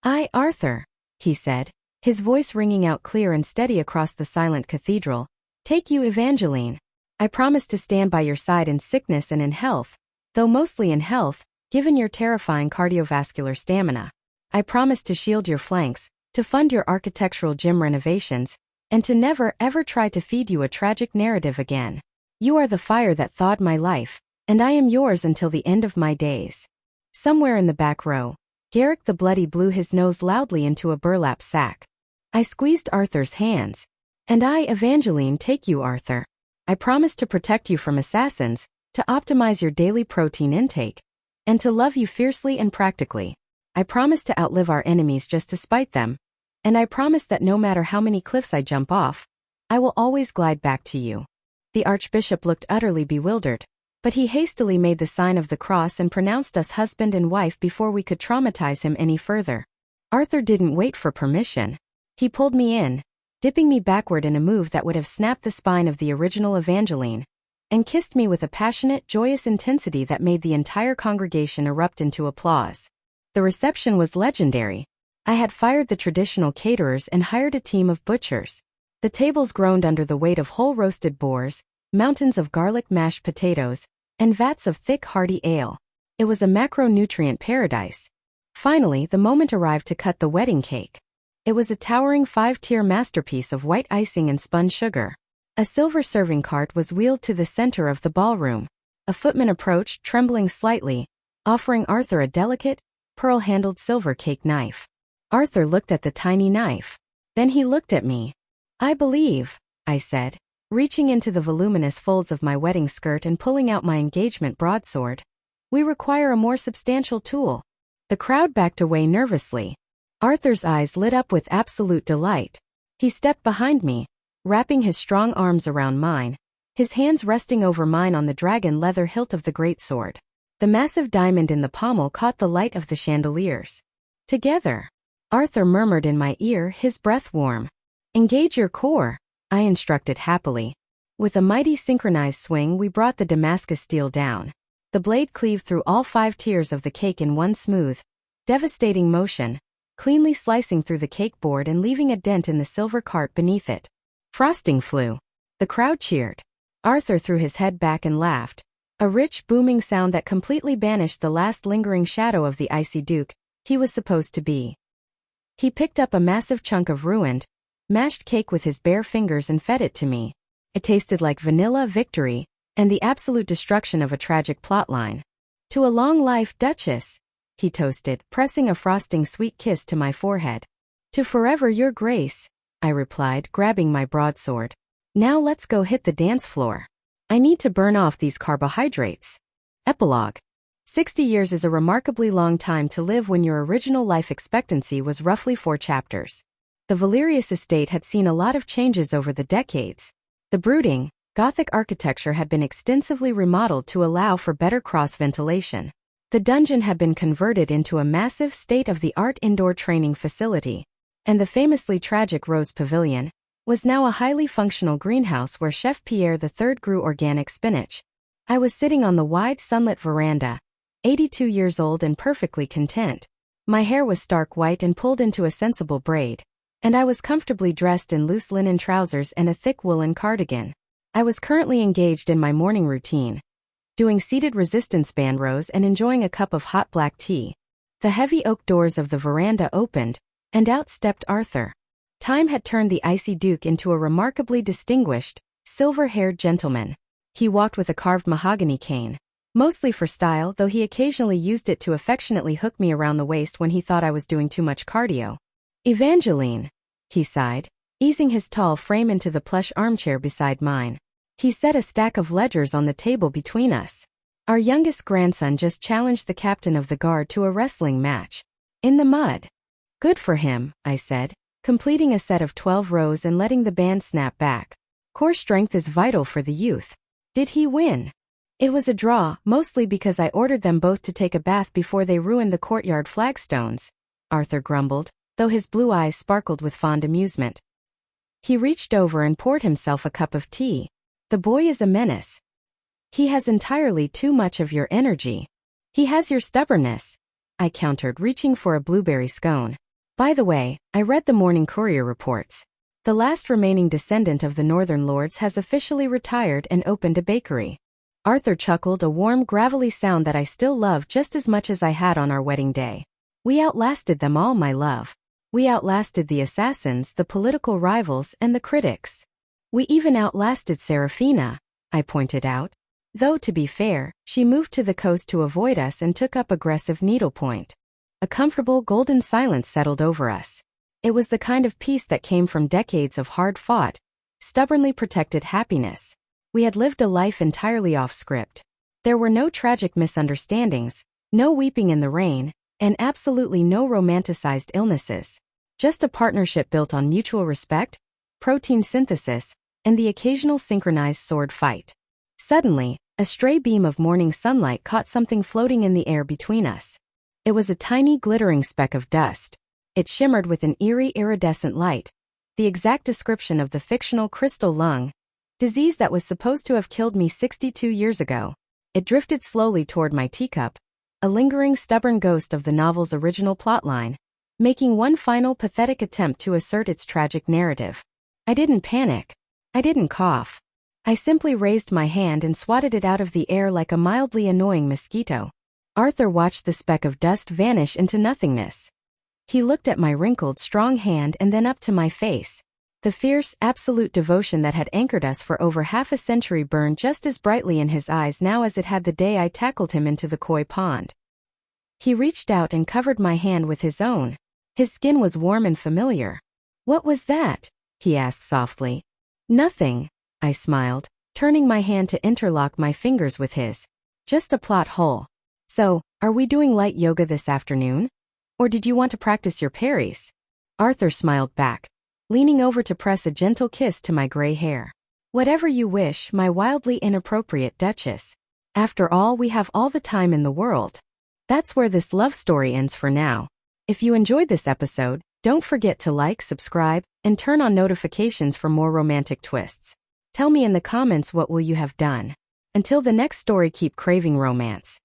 "I, Arthur," he said, his voice ringing out clear and steady across the silent cathedral, "take you, Evangeline. I promise to stand by your side in sickness and in health, though mostly in health, given your terrifying cardiovascular stamina. I promise to shield your flanks, to fund your architectural gym renovations, and to never ever try to feed you a tragic narrative again. You are the fire that thawed my life, and I am yours until the end of my days." Somewhere in the back row, Garrick the Bloody blew his nose loudly into a burlap sack. I squeezed Arthur's hands. "And I, Evangeline, take you, Arthur. I promise to protect you from assassins, to optimize your daily protein intake, and to love you fiercely and practically. I promise to outlive our enemies just to spite them, and I promise that no matter how many cliffs I jump off, I will always glide back to you." The archbishop looked utterly bewildered, but he hastily made the sign of the cross and pronounced us husband and wife before we could traumatize him any further. Arthur didn't wait for permission. He pulled me in, dipping me backward in a move that would have snapped the spine of the original Evangeline, and kissed me with a passionate, joyous intensity that made the entire congregation erupt into applause. The reception was legendary. I had fired the traditional caterers and hired a team of butchers. The tables groaned under the weight of whole roasted boars, mountains of garlic mashed potatoes, and vats of thick, hearty ale. It was a macronutrient paradise. Finally, the moment arrived to cut the wedding cake. It was a towering 5-tier masterpiece of white icing and spun sugar. A silver serving cart was wheeled to the center of the ballroom. A footman approached, trembling slightly, offering Arthur a delicate, pearl-handled silver cake knife. Arthur looked at the tiny knife. Then he looked at me. "I believe," I said, reaching into the voluminous folds of my wedding skirt and pulling out my engagement broadsword, "we require a more substantial tool." The crowd backed away nervously. Arthur's eyes lit up with absolute delight. He stepped behind me, wrapping his strong arms around mine, his hands resting over mine on the dragon leather hilt of the greatsword. The massive diamond in the pommel caught the light of the chandeliers. "Together," Arthur murmured in my ear, his breath warm. "Engage your core," I instructed happily. With a mighty synchronized swing, we brought the Damascus steel down. The blade cleaved through all 5 tiers of the cake in one smooth, devastating motion, cleanly slicing through the cake board and leaving a dent in the silver cart beneath it. Frosting flew. The crowd cheered. Arthur threw his head back and laughed, a rich, booming sound that completely banished the last lingering shadow of the icy duke he was supposed to be. He picked up a massive chunk of ruined, mashed cake with his bare fingers and fed it to me. It tasted like vanilla, victory, and the absolute destruction of a tragic plotline. "To a long life, Duchess," he toasted, pressing a frosting sweet kiss to my forehead. "To forever, Your Grace," I replied, grabbing my broadsword. "Now let's go hit the dance floor. I need to burn off these carbohydrates." Epilogue. 60 years is a remarkably long time to live when your original life expectancy was roughly 4 chapters. The Valerius estate had seen a lot of changes over the decades. The brooding, Gothic architecture had been extensively remodeled to allow for better cross-ventilation. The dungeon had been converted into a massive state-of-the-art indoor training facility, and the famously tragic Rose Pavilion was now a highly functional greenhouse where Chef Pierre III grew organic spinach. I was sitting on the wide sunlit veranda, 82 years old and perfectly content. My hair was stark white and pulled into a sensible braid, and I was comfortably dressed in loose linen trousers and a thick woolen cardigan. I was currently engaged in my morning routine, doing seated resistance band rows and enjoying a cup of hot black tea. The heavy oak doors of the veranda opened, and out stepped Arthur. Time had turned the icy duke into a remarkably distinguished, silver-haired gentleman. He walked with a carved mahogany cane. Mostly for style, though he occasionally used it to affectionately hook me around the waist when he thought I was doing too much cardio. Evangeline, he sighed, easing his tall frame into the plush armchair beside mine. He set a stack of ledgers on the table between us. Our youngest grandson just challenged the captain of the guard to a wrestling match. In the mud. Good for him, I said, completing a set of 12 rows and letting the band snap back. Core strength is vital for the youth. Did he win? It was a draw, mostly because I ordered them both to take a bath before they ruined the courtyard flagstones, Arthur grumbled, though his blue eyes sparkled with fond amusement. He reached over and poured himself a cup of tea. The boy is a menace. He has entirely too much of your energy. He has your stubbornness, I countered, reaching for a blueberry scone. By the way, I read the morning courier reports. The last remaining descendant of the Northern Lords has officially retired and opened a bakery. Arthur chuckled, a warm, gravelly sound that I still love just as much as I had on our wedding day. We outlasted them all, my love. We outlasted the assassins, the political rivals, and the critics. We even outlasted Serafina, I pointed out. Though, to be fair, she moved to the coast to avoid us and took up aggressive needlepoint. A comfortable golden silence settled over us. It was the kind of peace that came from decades of hard-fought, stubbornly protected happiness. We had lived a life entirely off script. There were no tragic misunderstandings, no weeping in the rain, and absolutely no romanticized illnesses. Just a partnership built on mutual respect, protein synthesis, and the occasional synchronized sword fight. Suddenly, a stray beam of morning sunlight caught something floating in the air between us. It was a tiny glittering speck of dust. It shimmered with an eerie iridescent light, the exact description of the fictional crystal lung, disease that was supposed to have killed me 62 years ago. It drifted slowly toward my teacup, a lingering stubborn ghost of the novel's original plotline, making one final pathetic attempt to assert its tragic narrative. I didn't panic. I didn't cough. I simply raised my hand and swatted it out of the air like a mildly annoying mosquito. Arthur watched the speck of dust vanish into nothingness. He looked at my wrinkled, strong hand and then up to my face. The fierce, absolute devotion that had anchored us for over half a century burned just as brightly in his eyes now as it had the day I tackled him into the koi pond. He reached out and covered my hand with his own. His skin was warm and familiar. "What was that?" he asked softly. "Nothing," I smiled, turning my hand to interlock my fingers with his. "Just a plot hole. So, are we doing light yoga this afternoon? Or did you want to practice your parries?" Arthur smiled back, leaning over to press a gentle kiss to my gray hair. "Whatever you wish, my wildly inappropriate Duchess. After all, we have all the time in the world." That's where this love story ends for now. If you enjoyed this episode, don't forget to like, subscribe, and turn on notifications for more romantic twists. Tell me in the comments what will you have done. Until the next story, keep craving romance.